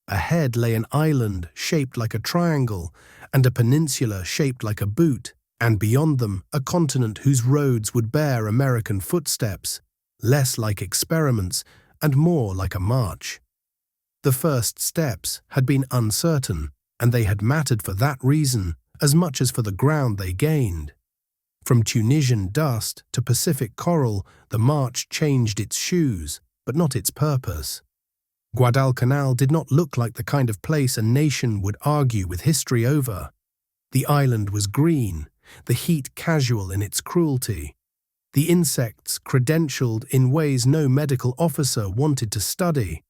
Ahead lay an island shaped like a triangle and a peninsula shaped like a boot, and beyond them a continent whose roads would bear American footsteps, less like experiments and more like a march. The first steps had been uncertain, and they had mattered for that reason as much as for the ground they gained. From Tunisian dust to Pacific coral, the march changed its shoes, but not its purpose. Guadalcanal did not look like the kind of place a nation would argue with history over. The island was green, the heat casual in its cruelty. The insects credentialed in ways no medical officer wanted to study.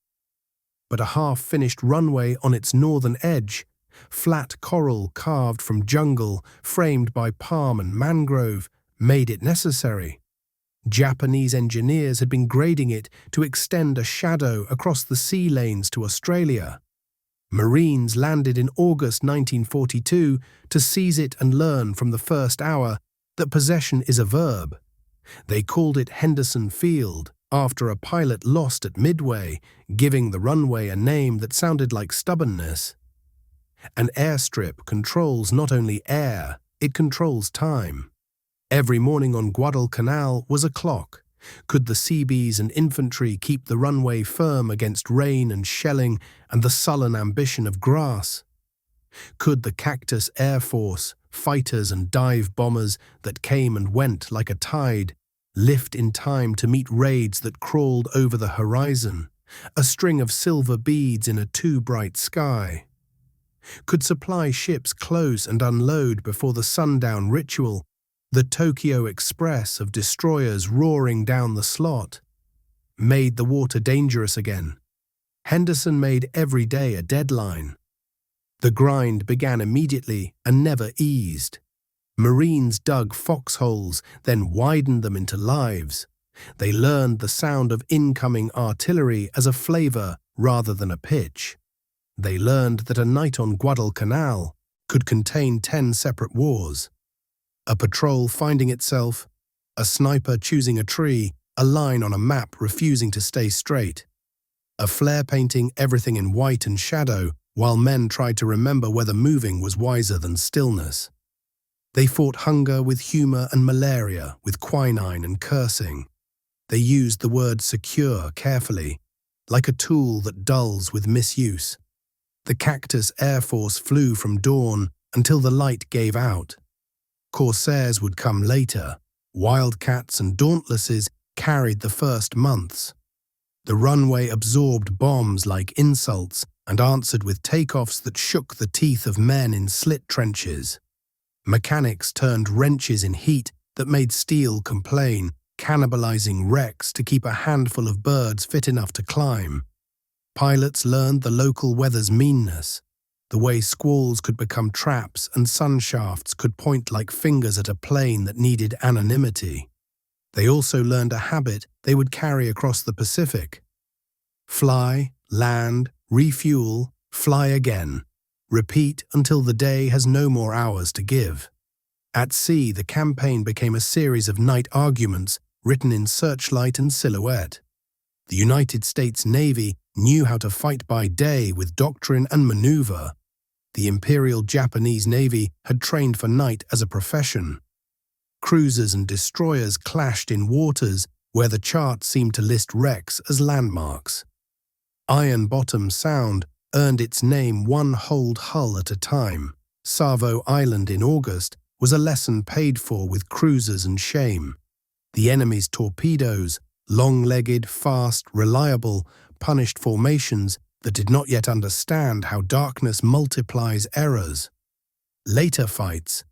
But a half-finished runway on its northern edge, flat coral carved from jungle, framed by palm and mangrove, made it necessary. Japanese engineers had been grading it to extend a shadow across the sea lanes to Australia. Marines landed in August 1942 to seize it and learn from the first hour that possession is a verb. They called it Henderson Field, after a pilot lost at Midway, giving the runway a name that sounded like stubbornness. An airstrip controls not only air, It controls time. Every morning on Guadalcanal was a clock. Could the Seabees and infantry keep the runway firm against rain and shelling and the sullen ambition of grass? Could the Cactus Air Force, fighters and dive bombers that came and went like a tide, lift in time to meet raids that crawled over the horizon, a string of silver beads in a too bright sky? Could supply ships close and unload before the sundown ritual, the Tokyo Express of destroyers roaring down the slot? Made the water dangerous again. Henderson made every day a deadline. The grind began immediately and never eased. Marines dug foxholes, then widened them into lives. They learned the sound of incoming artillery as a flavor rather than a pitch. They learned that a night on Guadalcanal could contain 10 separate wars. A patrol finding itself, a sniper choosing a tree, a line on a map refusing to stay straight. A flare painting everything in white and shadow while men tried to remember whether moving was wiser than stillness. They fought hunger with humor and malaria, with quinine and cursing. They used the word secure carefully, like a tool that dulls with misuse. The Cactus Air Force flew from dawn until the light gave out. Corsairs would come later. Wildcats and Dauntlesses carried the first months. The runway absorbed bombs like insults and answered with takeoffs that shook the teeth of men in slit trenches. Mechanics turned wrenches in heat that made steel complain, cannibalizing wrecks to keep a handful of birds fit enough to climb. Pilots learned the local weather's meanness, the way squalls could become traps and sunshafts could point like fingers at a plane that needed anonymity. They also learned a habit they would carry across the Pacific. Fly, land, refuel, fly again. Repeat until the day has no more hours to give. At sea, the campaign became a series of night arguments written in searchlight and silhouette. The United States Navy knew how to fight by day with doctrine and maneuver. The Imperial Japanese Navy had trained for night as a profession. Cruisers and destroyers clashed in waters where the chart seemed to list wrecks as landmarks. Iron Bottom Sound earned its name one hold hull at a time. Savo Island in August was a lesson paid for with cruisers and shame. The enemy's torpedoes, long-legged, fast, reliable, punished formations that did not yet understand how darkness multiplies errors. Later fights,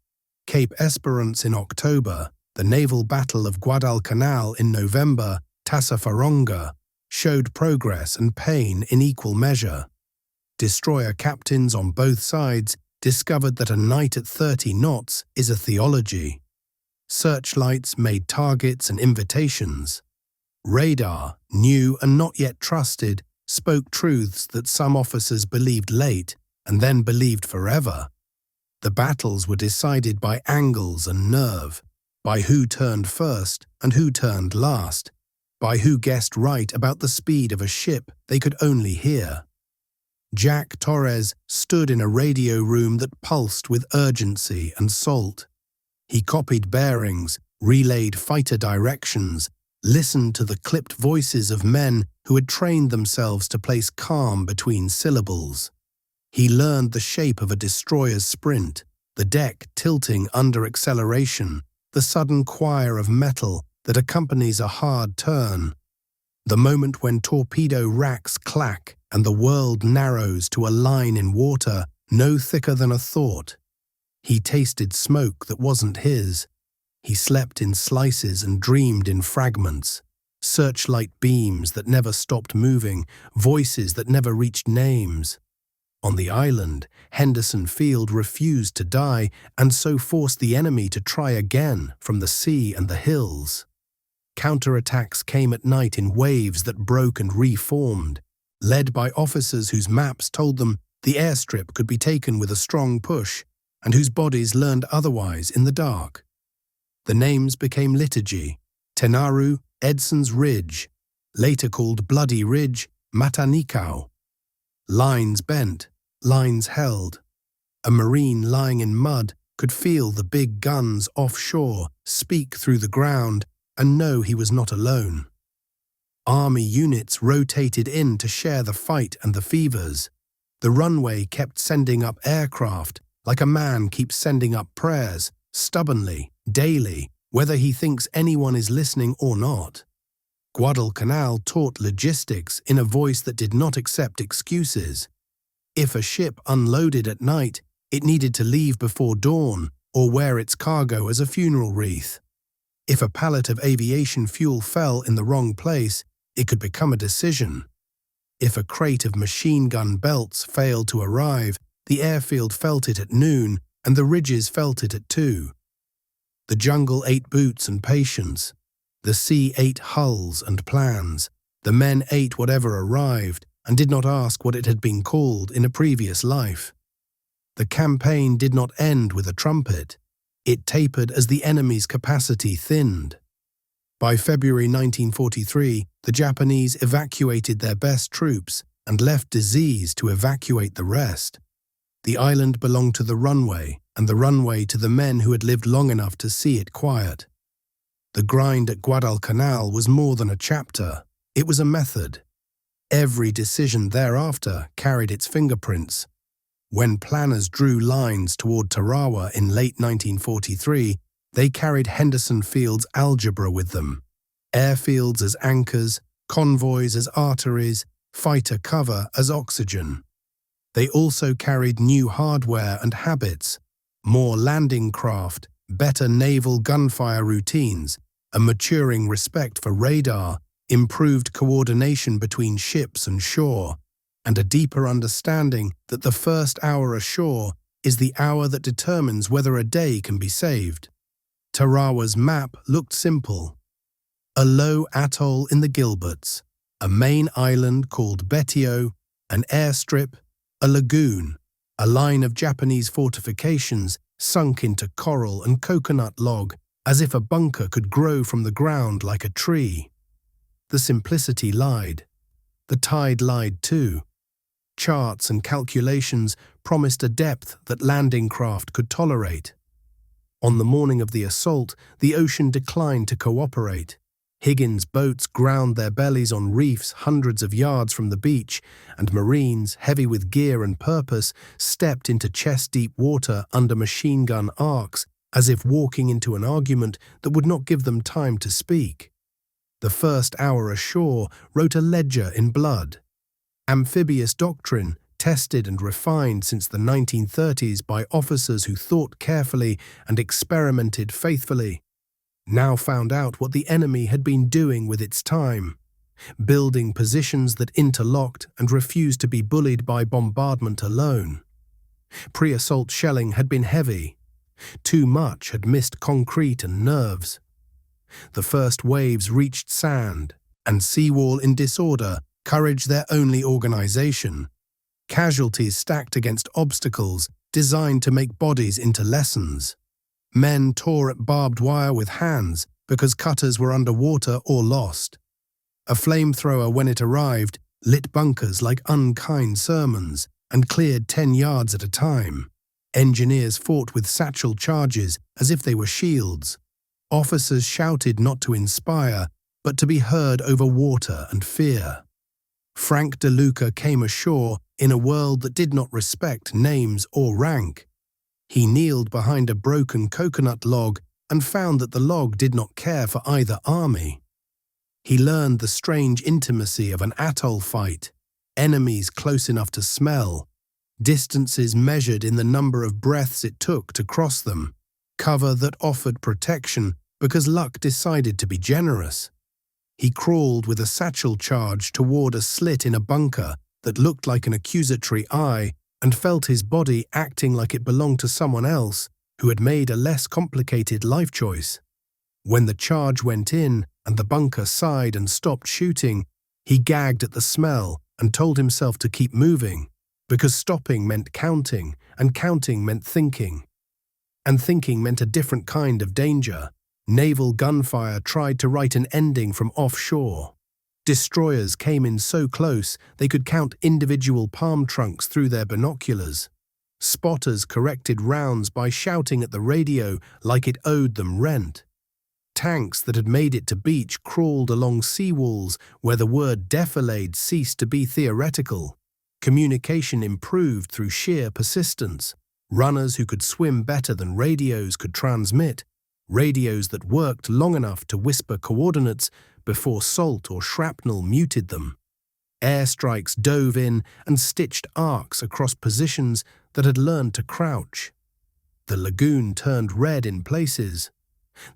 Cape Esperance in October, the naval battle of Guadalcanal in November, Tassafaronga, showed progress and pain in equal measure. Destroyer captains on both sides discovered that a night at 30 knots is a theology. Searchlights made targets and invitations. Radar, new and not yet trusted, spoke truths that some officers believed late and then believed forever. The battles were decided by angles and nerve, by who turned first and who turned last, by who guessed right about the speed of a ship they could only hear. Jack Torres stood in a radio room that pulsed with urgency and salt. He copied bearings, relayed fighter directions, listened to the clipped voices of men who had trained themselves to place calm between syllables. He learned the shape of a destroyer's sprint, the deck tilting under acceleration, the sudden choir of metal that accompanies a hard turn. The moment when torpedo racks clack and the world narrows to a line in water no thicker than a thought. He tasted smoke that wasn't his. He slept in slices and dreamed in fragments. Searchlight beams that never stopped moving, voices that never reached names. On the island, Henderson Field refused to die and so forced the enemy to try again from the sea and the hills. Counterattacks came at night in waves that broke and reformed, led by officers whose maps told them the airstrip could be taken with a strong push and whose bodies learned otherwise in the dark. The names became liturgy: Tenaru, Edson's Ridge, later called Bloody Ridge, Matanikau. Lines bent, lines held. A Marine lying in mud could feel the big guns offshore speak through the ground and know he was not alone. Army units rotated in to share the fight and the fevers. The runway kept sending up aircraft, like a man keeps sending up prayers, stubbornly, daily, whether he thinks anyone is listening or not. Guadalcanal taught logistics in a voice that did not accept excuses. If a ship unloaded at night, it needed to leave before dawn or wear its cargo as a funeral wreath. If a pallet of aviation fuel fell in the wrong place, it could become a decision. If a crate of machine gun belts failed to arrive, the airfield felt it at noon and the ridges felt it at 2. The jungle ate boots and patience. The sea ate hulls and plans. The men ate whatever arrived and did not ask what it had been called in a previous life. The campaign did not end with a trumpet. It tapered as the enemy's capacity thinned. By February 1943, the Japanese evacuated their best troops and left disease to evacuate the rest. The island belonged to the runway, and the runway to the men who had lived long enough to see it quiet. The grind at Guadalcanal was more than a chapter. It was a method. Every decision thereafter carried its fingerprints. When planners drew lines toward Tarawa in late 1943, they carried Henderson Field's algebra with them. Airfields as anchors, convoys as arteries, fighter cover as oxygen. They also carried new hardware and habits, more landing craft, better naval gunfire routines, a maturing respect for radar, improved coordination between ships and shore, and a deeper understanding that the first hour ashore is the hour that determines whether a day can be saved. Tarawa's map looked simple. A low atoll in the Gilberts, a main island called Betio, an airstrip, a lagoon, a line of Japanese fortifications sunk into coral and coconut log as if a bunker could grow from the ground like a tree. The simplicity lied. The tide lied too. Charts and calculations promised a depth that landing craft could tolerate. On the morning of the assault, the ocean declined to cooperate. Higgins' boats ground their bellies on reefs hundreds of yards from the beach, and Marines, heavy with gear and purpose, stepped into chest-deep water under machine gun arcs, as if walking into an argument that would not give them time to speak. The first hour ashore wrote a ledger in blood. Amphibious doctrine, tested and refined since the 1930s by officers who thought carefully and experimented faithfully, now found out what the enemy had been doing with its time, building positions that interlocked and refused to be bullied by bombardment alone. Pre-assault shelling had been heavy. Too much had missed concrete and nerves. The first waves reached sand, and seawall in disorder, courage their only organization. Casualties stacked against obstacles designed to make bodies into lessons. Men tore at barbed wire with hands because cutters were underwater or lost. A flamethrower, when it arrived, lit bunkers like unkind sermons and cleared 10 yards at a time. Engineers fought with satchel charges as if they were shields. Officers shouted not to inspire, but to be heard over water and fear. Frank DeLuca came ashore in a world that did not respect names or rank. He kneeled behind a broken coconut log and found that the log did not care for either army. He learned the strange intimacy of an atoll fight, enemies close enough to smell, distances measured in the number of breaths it took to cross them, cover that offered protection because luck decided to be generous. He crawled with a satchel charge toward a slit in a bunker that looked like an accusatory eye and felt his body acting like it belonged to someone else who had made a less complicated life choice. When the charge went in and the bunker sighed and stopped shooting, he gagged at the smell and told himself to keep moving, because stopping meant counting, and counting meant thinking. And thinking meant a different kind of danger. Naval gunfire tried to write an ending from offshore. Destroyers came in so close they could count individual palm trunks through their binoculars. Spotters corrected rounds by shouting at the radio like it owed them rent. Tanks that had made it to beach crawled along seawalls where the word defilade ceased to be theoretical. Communication improved through sheer persistence. Runners who could swim better than radios could transmit, radios that worked long enough to whisper coordinates before salt or shrapnel muted them. Airstrikes dove in and stitched arcs across positions that had learned to crouch. The lagoon turned red in places.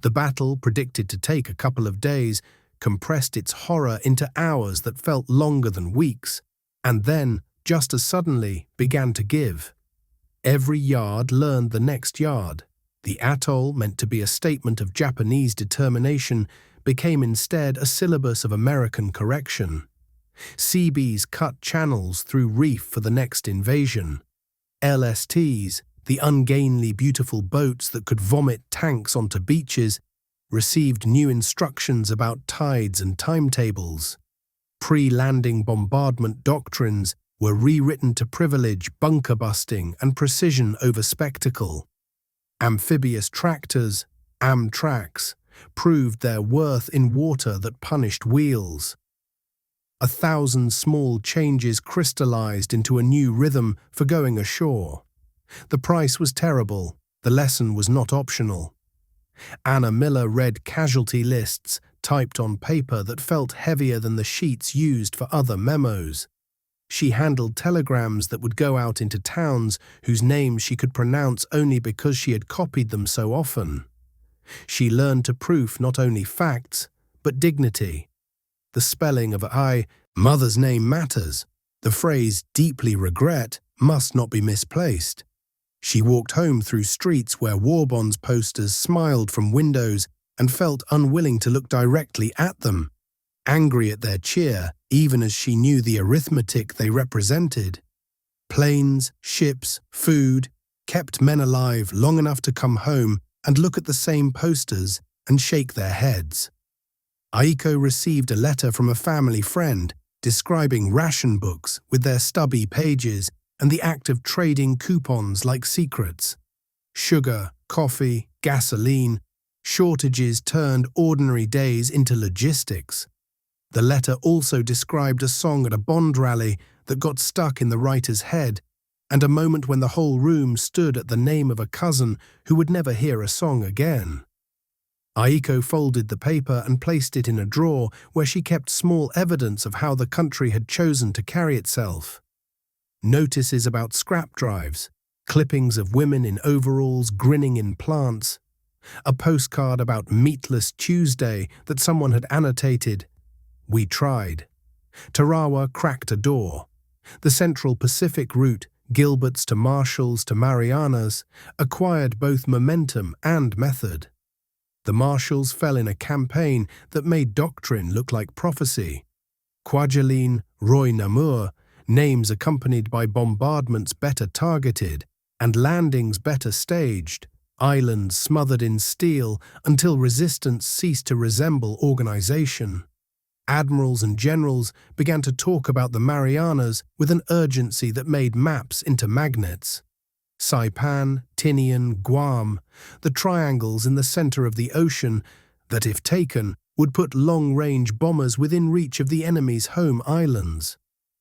The battle, predicted to take a couple of days, compressed its horror into hours that felt longer than weeks, and then, just as suddenly, began to give. Every yard learned the next yard. The atoll, meant to be a statement of Japanese determination, became instead a syllabus of American correction. Seabees cut channels through reef for the next invasion. LSTs, the ungainly beautiful boats that could vomit tanks onto beaches, received new instructions about tides and timetables. Pre-landing bombardment doctrines were rewritten to privilege bunker busting and precision over spectacle. Amphibious tractors, Amtraks, proved their worth in water that punished wheels. 1,000 small changes crystallized into a new rhythm for going ashore. The price was terrible, the lesson was not optional. Anna Miller read casualty lists typed on paper that felt heavier than the sheets used for other memos. She handled telegrams that would go out into towns whose names she could pronounce only because she had copied them so often. She learned to proof not only facts, but dignity. The spelling of mother's name matters. The phrase deeply regret must not be misplaced. She walked home through streets where war bonds posters smiled from windows and felt unwilling to look directly at them, angry at their cheer even as she knew the arithmetic they represented. Planes, ships, food kept men alive long enough to come home and look at the same posters and shake their heads. Aiko received a letter from a family friend describing ration books with their stubby pages and the act of trading coupons like secrets. Sugar, coffee, gasoline, shortages turned ordinary days into logistics. The letter also described a song at a Bond rally that got stuck in the writer's head, and a moment when the whole room stood at the name of a cousin who would never hear a song again. Aiko folded the paper and placed it in a drawer where she kept small evidence of how the country had chosen to carry itself. Notices about scrap drives, clippings of women in overalls grinning in plants, a postcard about Meatless Tuesday that someone had annotated, "We tried." Tarawa cracked a door. The Central Pacific route, Gilbert's to Marshall's to Marianas, acquired both momentum and method. The Marshalls fell in a campaign that made doctrine look like prophecy. Kwajalein, Roy Namur, names accompanied by bombardments better targeted and landings better staged, islands smothered in steel until resistance ceased to resemble organization. Admirals and generals began to talk about the Marianas with an urgency that made maps into magnets. Saipan, Tinian, Guam, the triangles in the center of the ocean that, if taken, would put long-range bombers within reach of the enemy's home islands.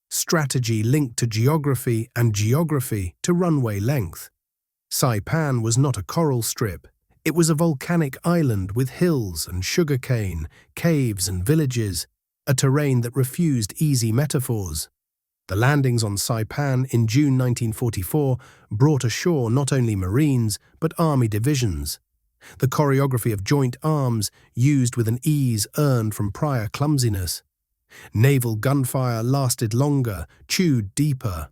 Strategy linked to geography and geography to runway length. Saipan was not a coral strip. It was a volcanic island with hills and sugarcane, caves and villages, a terrain that refused easy metaphors. The landings on Saipan in June 1944 brought ashore not only Marines, but Army divisions. The choreography of joint arms used with an ease earned from prior clumsiness. Naval gunfire lasted longer, chewed deeper.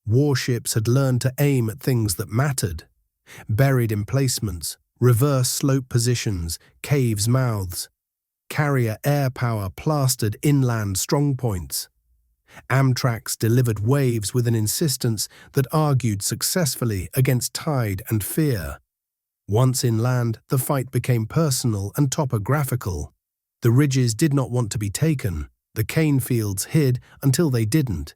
Warships had learned to aim at things that mattered. Buried emplacements, reverse slope positions, caves' mouths. Carrier air power plastered inland strongpoints. Amtraks delivered waves with an insistence that argued successfully against tide and fear. Once inland, the fight became personal and topographical. The ridges did not want to be taken. The cane fields hid until they didn't.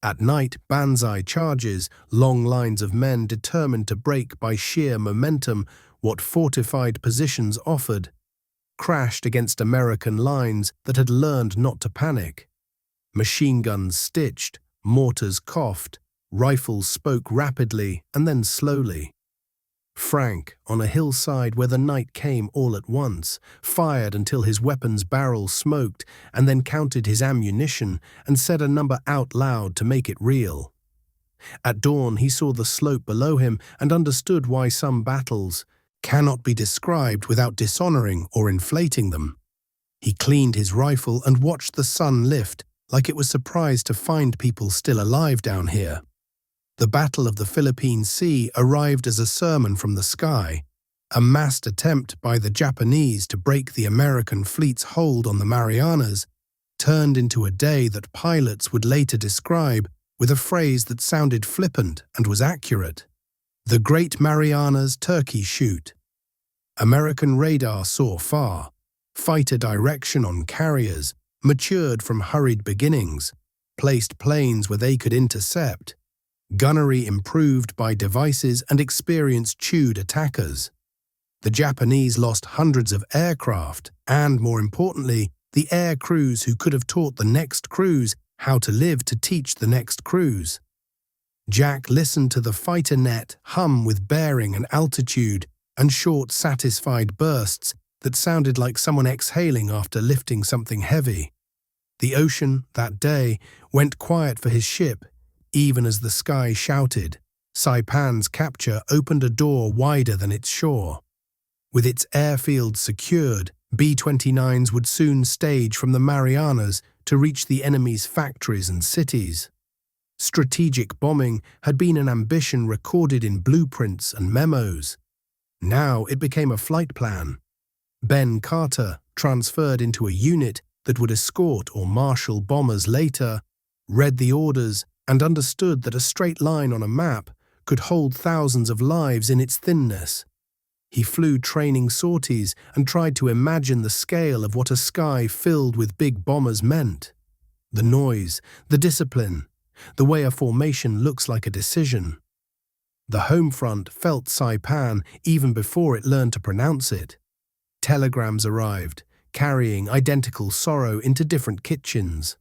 At night, banzai charges, long lines of men determined to break by sheer momentum what fortified positions offered, crashed against American lines that had learned not to panic. Machine guns stitched, mortars coughed, rifles spoke rapidly and then slowly. Frank, on a hillside where the night came all at once, fired until his weapon's barrel smoked and then counted his ammunition and said a number out loud to make it real. At dawn he saw the slope below him and understood why some battles cannot be described without dishonoring or inflating them. He cleaned his rifle and watched the sun lift like it was surprised to find people still alive down here. The Battle of the Philippine Sea arrived as a sermon from the sky, a massed attempt by the Japanese to break the American fleet's hold on the Marianas, turned into a day that pilots would later describe with a phrase that sounded flippant and was accurate. The Great Marianas Turkey Shoot. American radar saw far, fighter direction on carriers, matured from hurried beginnings, placed planes where they could intercept. Gunnery improved by devices and experience chewed attackers. The Japanese lost hundreds of aircraft and, more importantly, the air crews who could have taught the next crews how to live to teach the next crews. Jack listened to the fighter net hum with bearing and altitude and short, satisfied bursts that sounded like someone exhaling after lifting something heavy. The ocean, that day, went quiet for his ship, even as the sky shouted. Saipan's capture opened a door wider than its shore. With its airfield secured, B-29s would soon stage from the Marianas to reach the enemy's factories and cities. Strategic bombing had been an ambition recorded in blueprints and memos. Now it became a flight plan. Ben Carter, transferred into a unit that would escort or marshal bombers later, read the orders and understood that a straight line on a map could hold thousands of lives in its thinness. He flew training sorties and tried to imagine the scale of what a sky filled with big bombers meant. The noise, the discipline, the way a formation looks like a decision. The home front felt Saipan even before it learned to pronounce it. Telegrams arrived, carrying identical sorrow into different kitchens.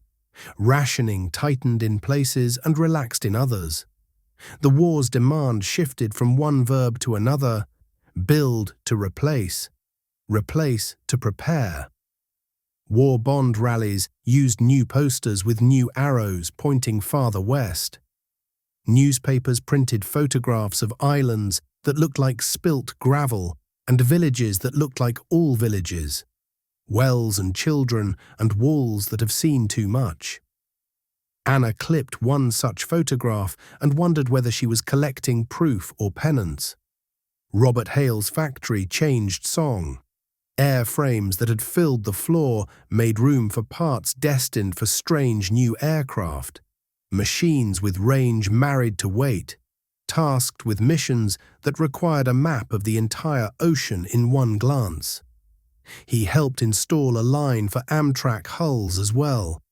Rationing tightened in places and relaxed in others. The war's demand shifted from one verb to another: build to replace to prepare. War bond rallies used new posters with new arrows pointing farther west. Newspapers printed photographs of islands that looked like spilt gravel and villages that looked like all villages. Wells and children and walls that have seen too much. Anna clipped one such photograph and wondered whether she was collecting proof or penance. Robert Hale's factory changed song. Airframes that had filled the floor made room for parts destined for strange new aircraft. Machines with range married to weight, tasked with missions that required a map of the entire ocean in one glance. He helped install a line for Amtrak hulls as well.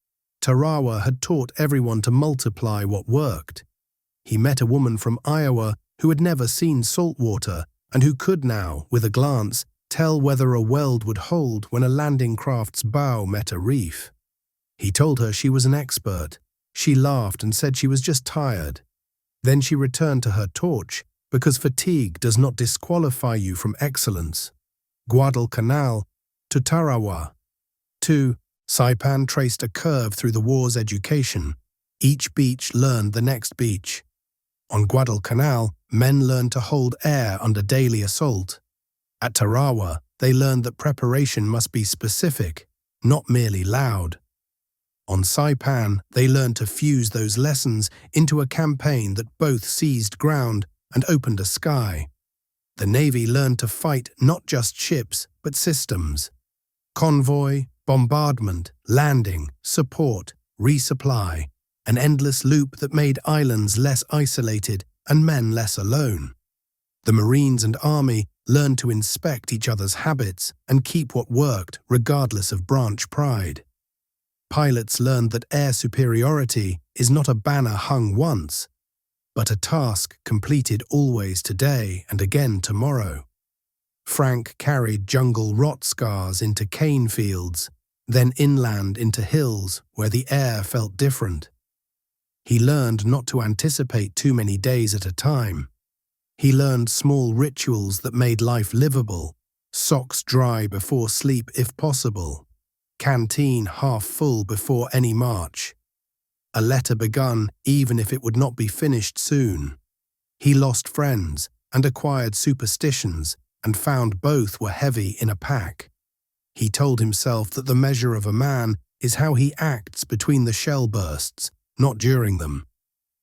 Tarawa had taught everyone to multiply what worked. He met a woman from Iowa who had never seen salt water and who could now, with a glance, tell whether a weld would hold when a landing craft's bow met a reef. He told her she was an expert. She laughed and said she was just tired. Then she returned to her torch, because fatigue does not disqualify you from excellence. Guadalcanal to Tarawa. 2. Saipan traced a curve through the war's education. Each beach learned the next beach. On Guadalcanal, men learned to hold air under daily assault. At Tarawa, they learned that preparation must be specific, not merely loud. On Saipan, they learned to fuse those lessons into a campaign that both seized ground and opened a sky. The Navy learned to fight not just ships, but systems. Convoy, bombardment, landing, support, resupply, an endless loop that made islands less isolated and men less alone. The Marines and Army learned to inspect each other's habits and keep what worked regardless of branch pride. Pilots learned that air superiority is not a banner hung once, but a task completed always today and again tomorrow. Frank carried jungle rot scars into cane fields, then inland into hills where the air felt different. He learned not to anticipate too many days at a time. He learned small rituals that made life livable, socks dry before sleep if possible, canteen half full before any march, a letter begun even if it would not be finished soon. He lost friends and acquired superstitions and found both were heavy in a pack. He told himself that the measure of a man is how he acts between the shell bursts, not during them.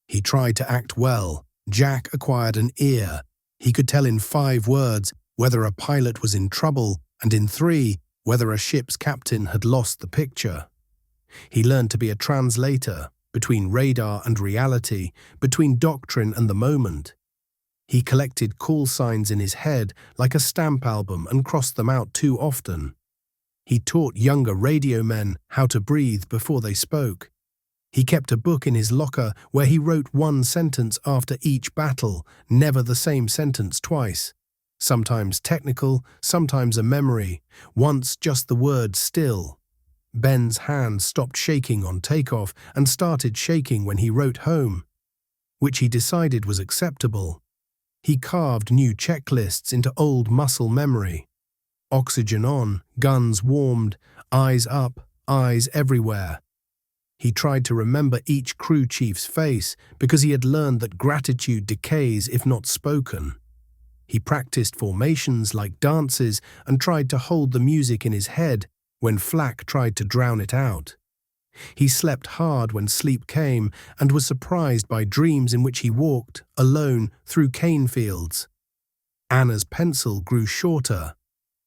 He tried to act well. Jack acquired an ear. He could tell in 5 words whether a pilot was in trouble and in 3 whether a ship's captain had lost the picture. He learned to be a translator between radar and reality, between doctrine and the moment. He collected call signs in his head like a stamp album and crossed them out too often. He taught younger radio men how to breathe before they spoke. He kept a book in his locker where he wrote 1 sentence after each battle, never the same sentence twice. Sometimes technical, sometimes a memory, once just the word still. Ben's hand stopped shaking on takeoff and started shaking when he wrote home, which he decided was acceptable. He carved new checklists into old muscle memory. Oxygen on, guns warmed, eyes up, eyes everywhere. He tried to remember each crew chief's face because he had learned that gratitude decays if not spoken. He practiced formations like dances and tried to hold the music in his head when flak tried to drown it out. He slept hard when sleep came and was surprised by dreams in which he walked, alone, through cane fields. Anna's pencil grew shorter.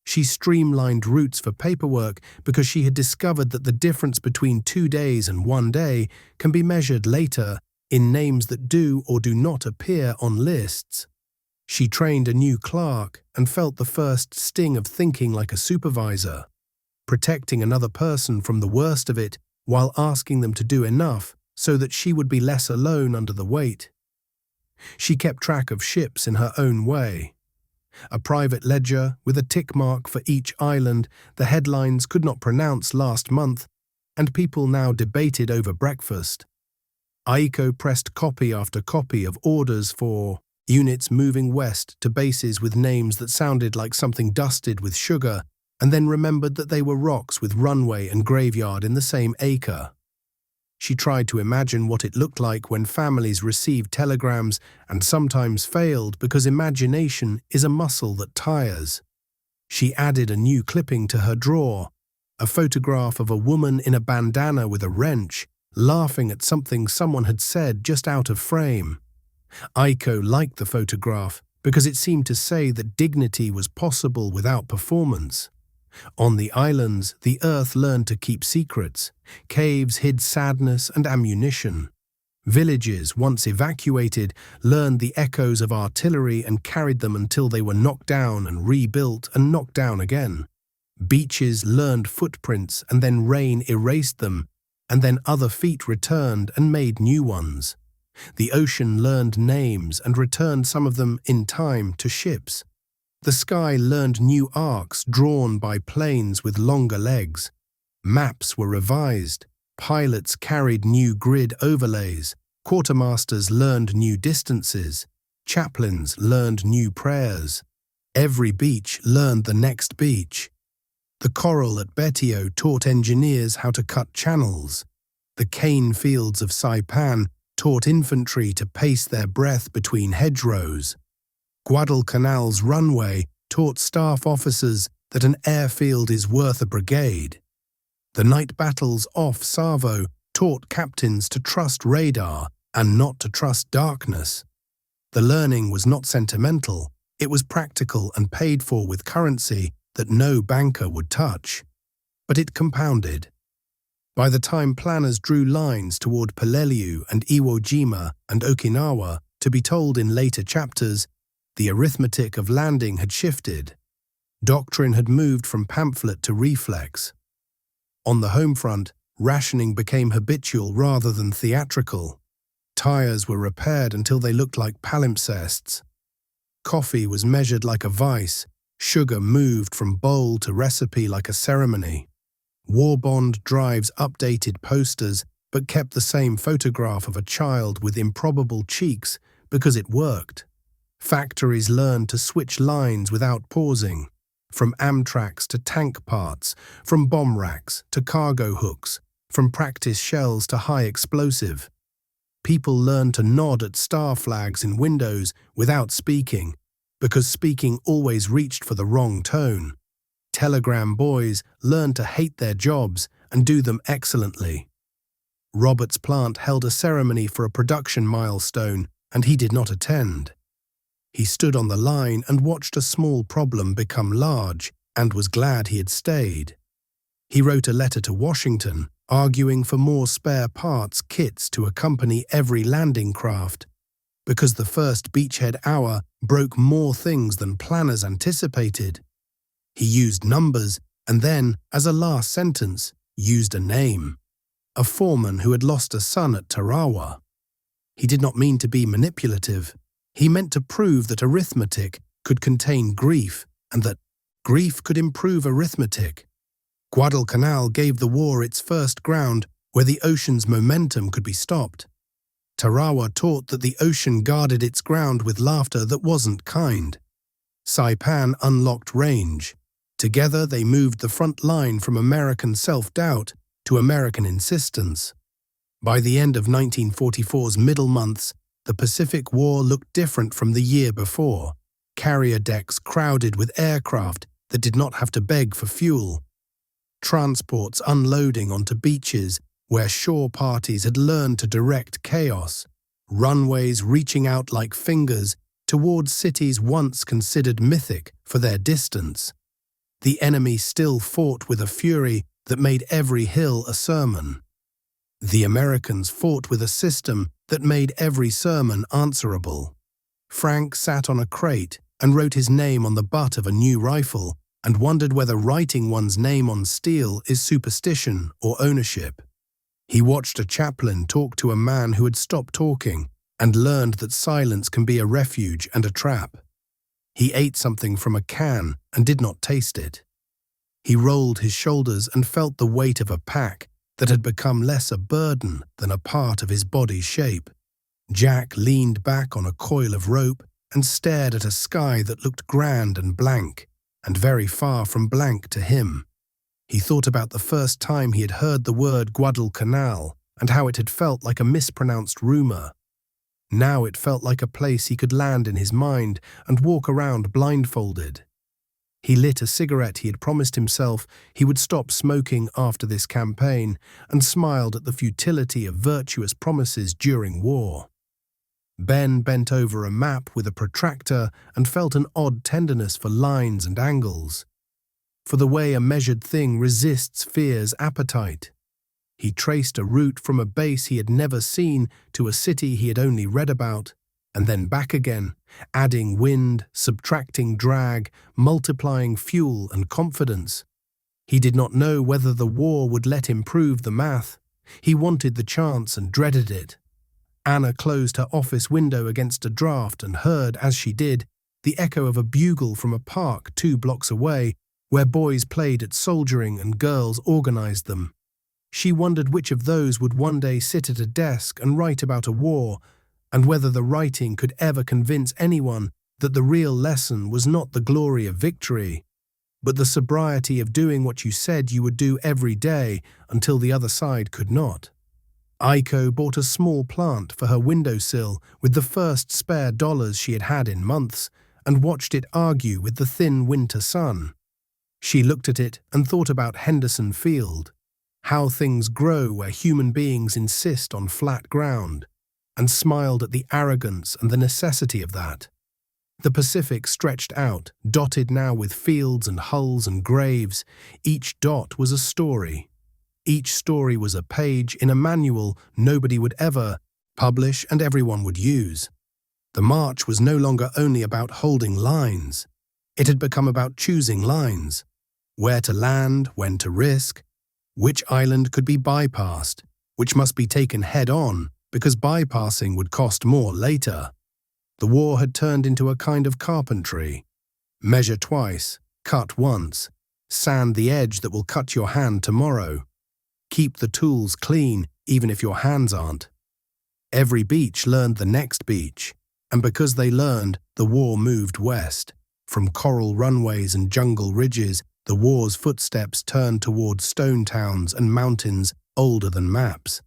She streamlined routes for paperwork because she had discovered that the difference between 2 days and 1 day can be measured later in names that do or do not appear on lists. She trained a new clerk and felt the first sting of thinking like a supervisor, protecting another person from the worst of it while asking them to do enough so that she would be less alone under the weight. She kept track of ships in her own way. A private ledger with a tick mark for each island the headlines could not pronounce last month, and people now debated over breakfast. Aiko pressed copy after copy of orders for units moving west to bases with names that sounded like something dusted with sugar, and then remembered that they were rocks with runway and graveyard in the same acre. She tried to imagine what it looked like when families received telegrams and sometimes failed because imagination is a muscle that tires. She added a new clipping to her drawer, a photograph of a woman in a bandana with a wrench, laughing at something someone had said just out of frame. Aiko liked the photograph because it seemed to say that dignity was possible without performance. On the islands, the earth learned to keep secrets. Caves hid sadness and ammunition. Villages, once evacuated, learned the echoes of artillery and carried them until they were knocked down and rebuilt and knocked down again. Beaches learned footprints and then rain erased them, and then other feet returned and made new ones. The ocean learned names and returned some of them in time to ships. The sky learned new arcs drawn by planes with longer legs. Maps were revised. Pilots carried new grid overlays. Quartermasters learned new distances. Chaplains learned new prayers. Every beach learned the next beach. The coral at Betio taught engineers how to cut channels. The cane fields of Saipan taught infantry to pace their breath between hedgerows. Guadalcanal's runway taught staff officers that an airfield is worth a brigade. The night battles off Savo taught captains to trust radar and not to trust darkness. The learning was not sentimental, it was practical and paid for with currency that no banker would touch. But it compounded. By the time planners drew lines toward Peleliu and Iwo Jima and Okinawa to be told in later chapters, the arithmetic of landing had shifted. Doctrine had moved from pamphlet to reflex. On the home front, Rationing became habitual rather than theatrical. Tires were repaired until they looked like palimpsests. Coffee was measured like a vice. Sugar moved from bowl to recipe like a ceremony. War bond drives updated posters but kept the same photograph of a child with improbable cheeks because it worked. Factories learned to switch lines without pausing, from Amtraks to tank parts, from bomb racks to cargo hooks, from practice shells to high explosive. People learned to nod at star flags in windows without speaking, because speaking always reached for the wrong tone. Telegram boys learned to hate their jobs and do them excellently. Robert's plant held a ceremony for a production milestone, and he did not attend. He stood on the line and watched a small problem become large, and was glad he had stayed. He wrote a letter to Washington, arguing for more spare parts kits to accompany every landing craft, because the first beachhead hour broke more things than planners anticipated. He used numbers and then, as a last sentence, used a name. A foreman who had lost a son at Tarawa. He did not mean to be manipulative. He meant to prove that arithmetic could contain grief and that grief could improve arithmetic. Guadalcanal gave the war its first ground where the ocean's momentum could be stopped. Tarawa taught that the ocean guarded its ground with laughter that wasn't kind. Saipan unlocked range. Together they moved the front line from American self-doubt to American insistence. By the end of 1944's middle months, the Pacific War looked different from the year before. Carrier decks crowded with aircraft that did not have to beg for fuel. Transports unloading onto beaches where shore parties had learned to direct chaos. Runways reaching out like fingers towards cities once considered mythic for their distance. The enemy still fought with a fury that made every hill a sermon. The Americans fought with a system that made every sermon answerable. Frank sat on a crate and wrote his name on the butt of a new rifle and wondered whether writing one's name on steel is superstition or ownership. He watched a chaplain talk to a man who had stopped talking and learned that silence can be a refuge and a trap. He ate something from a can and did not taste it. He rolled his shoulders and felt the weight of a pack that had become less a burden than a part of his body's shape. Jack leaned back on a coil of rope and stared at a sky that looked grand and blank, and very far from blank to him. He thought about the first time he had heard the word Guadalcanal and how it had felt like a mispronounced rumor. Now it felt like a place he could land in his mind and walk around blindfolded. He lit a cigarette he had promised himself he would stop smoking after this campaign and smiled at the futility of virtuous promises during war. Ben bent over a map with a protractor and felt an odd tenderness for lines and angles, for the way a measured thing resists fear's appetite. He traced a route from a base he had never seen to a city he had only read about, and then back again, adding wind, subtracting drag, multiplying fuel and confidence. He did not know whether the war would let him prove the math. He wanted the chance and dreaded it. Anna closed her office window against a draft and heard, as she did, the echo of a bugle from a park 2 blocks away, where boys played at soldiering and girls organized them. She wondered which of those would one day sit at a desk and write about a war, and whether the writing could ever convince anyone that the real lesson was not the glory of victory, but the sobriety of doing what you said you would do every day until the other side could not. Aiko bought a small plant for her windowsill with the first spare dollars she had had in months and watched it argue with the thin winter sun. She looked at it and thought about Henderson Field, how things grow where human beings insist on flat ground, and smiled at the arrogance and the necessity of that. The Pacific stretched out, dotted now with fields and hulls and graves. Each dot was a story. Each story was a page in a manual nobody would ever publish and everyone would use. The march was no longer only about holding lines. It had become about choosing lines. Where to land, when to risk. which island could be bypassed, which must be taken head-on because bypassing would cost more later. The war had turned into a kind of carpentry. Measure twice, cut once, sand the edge that will cut your hand tomorrow. Keep the tools clean even if your hands aren't. Every beach learned the next beach, and because they learned, the war moved west. From coral runways and jungle ridges, the war's footsteps turned toward stone towns and mountains older than maps.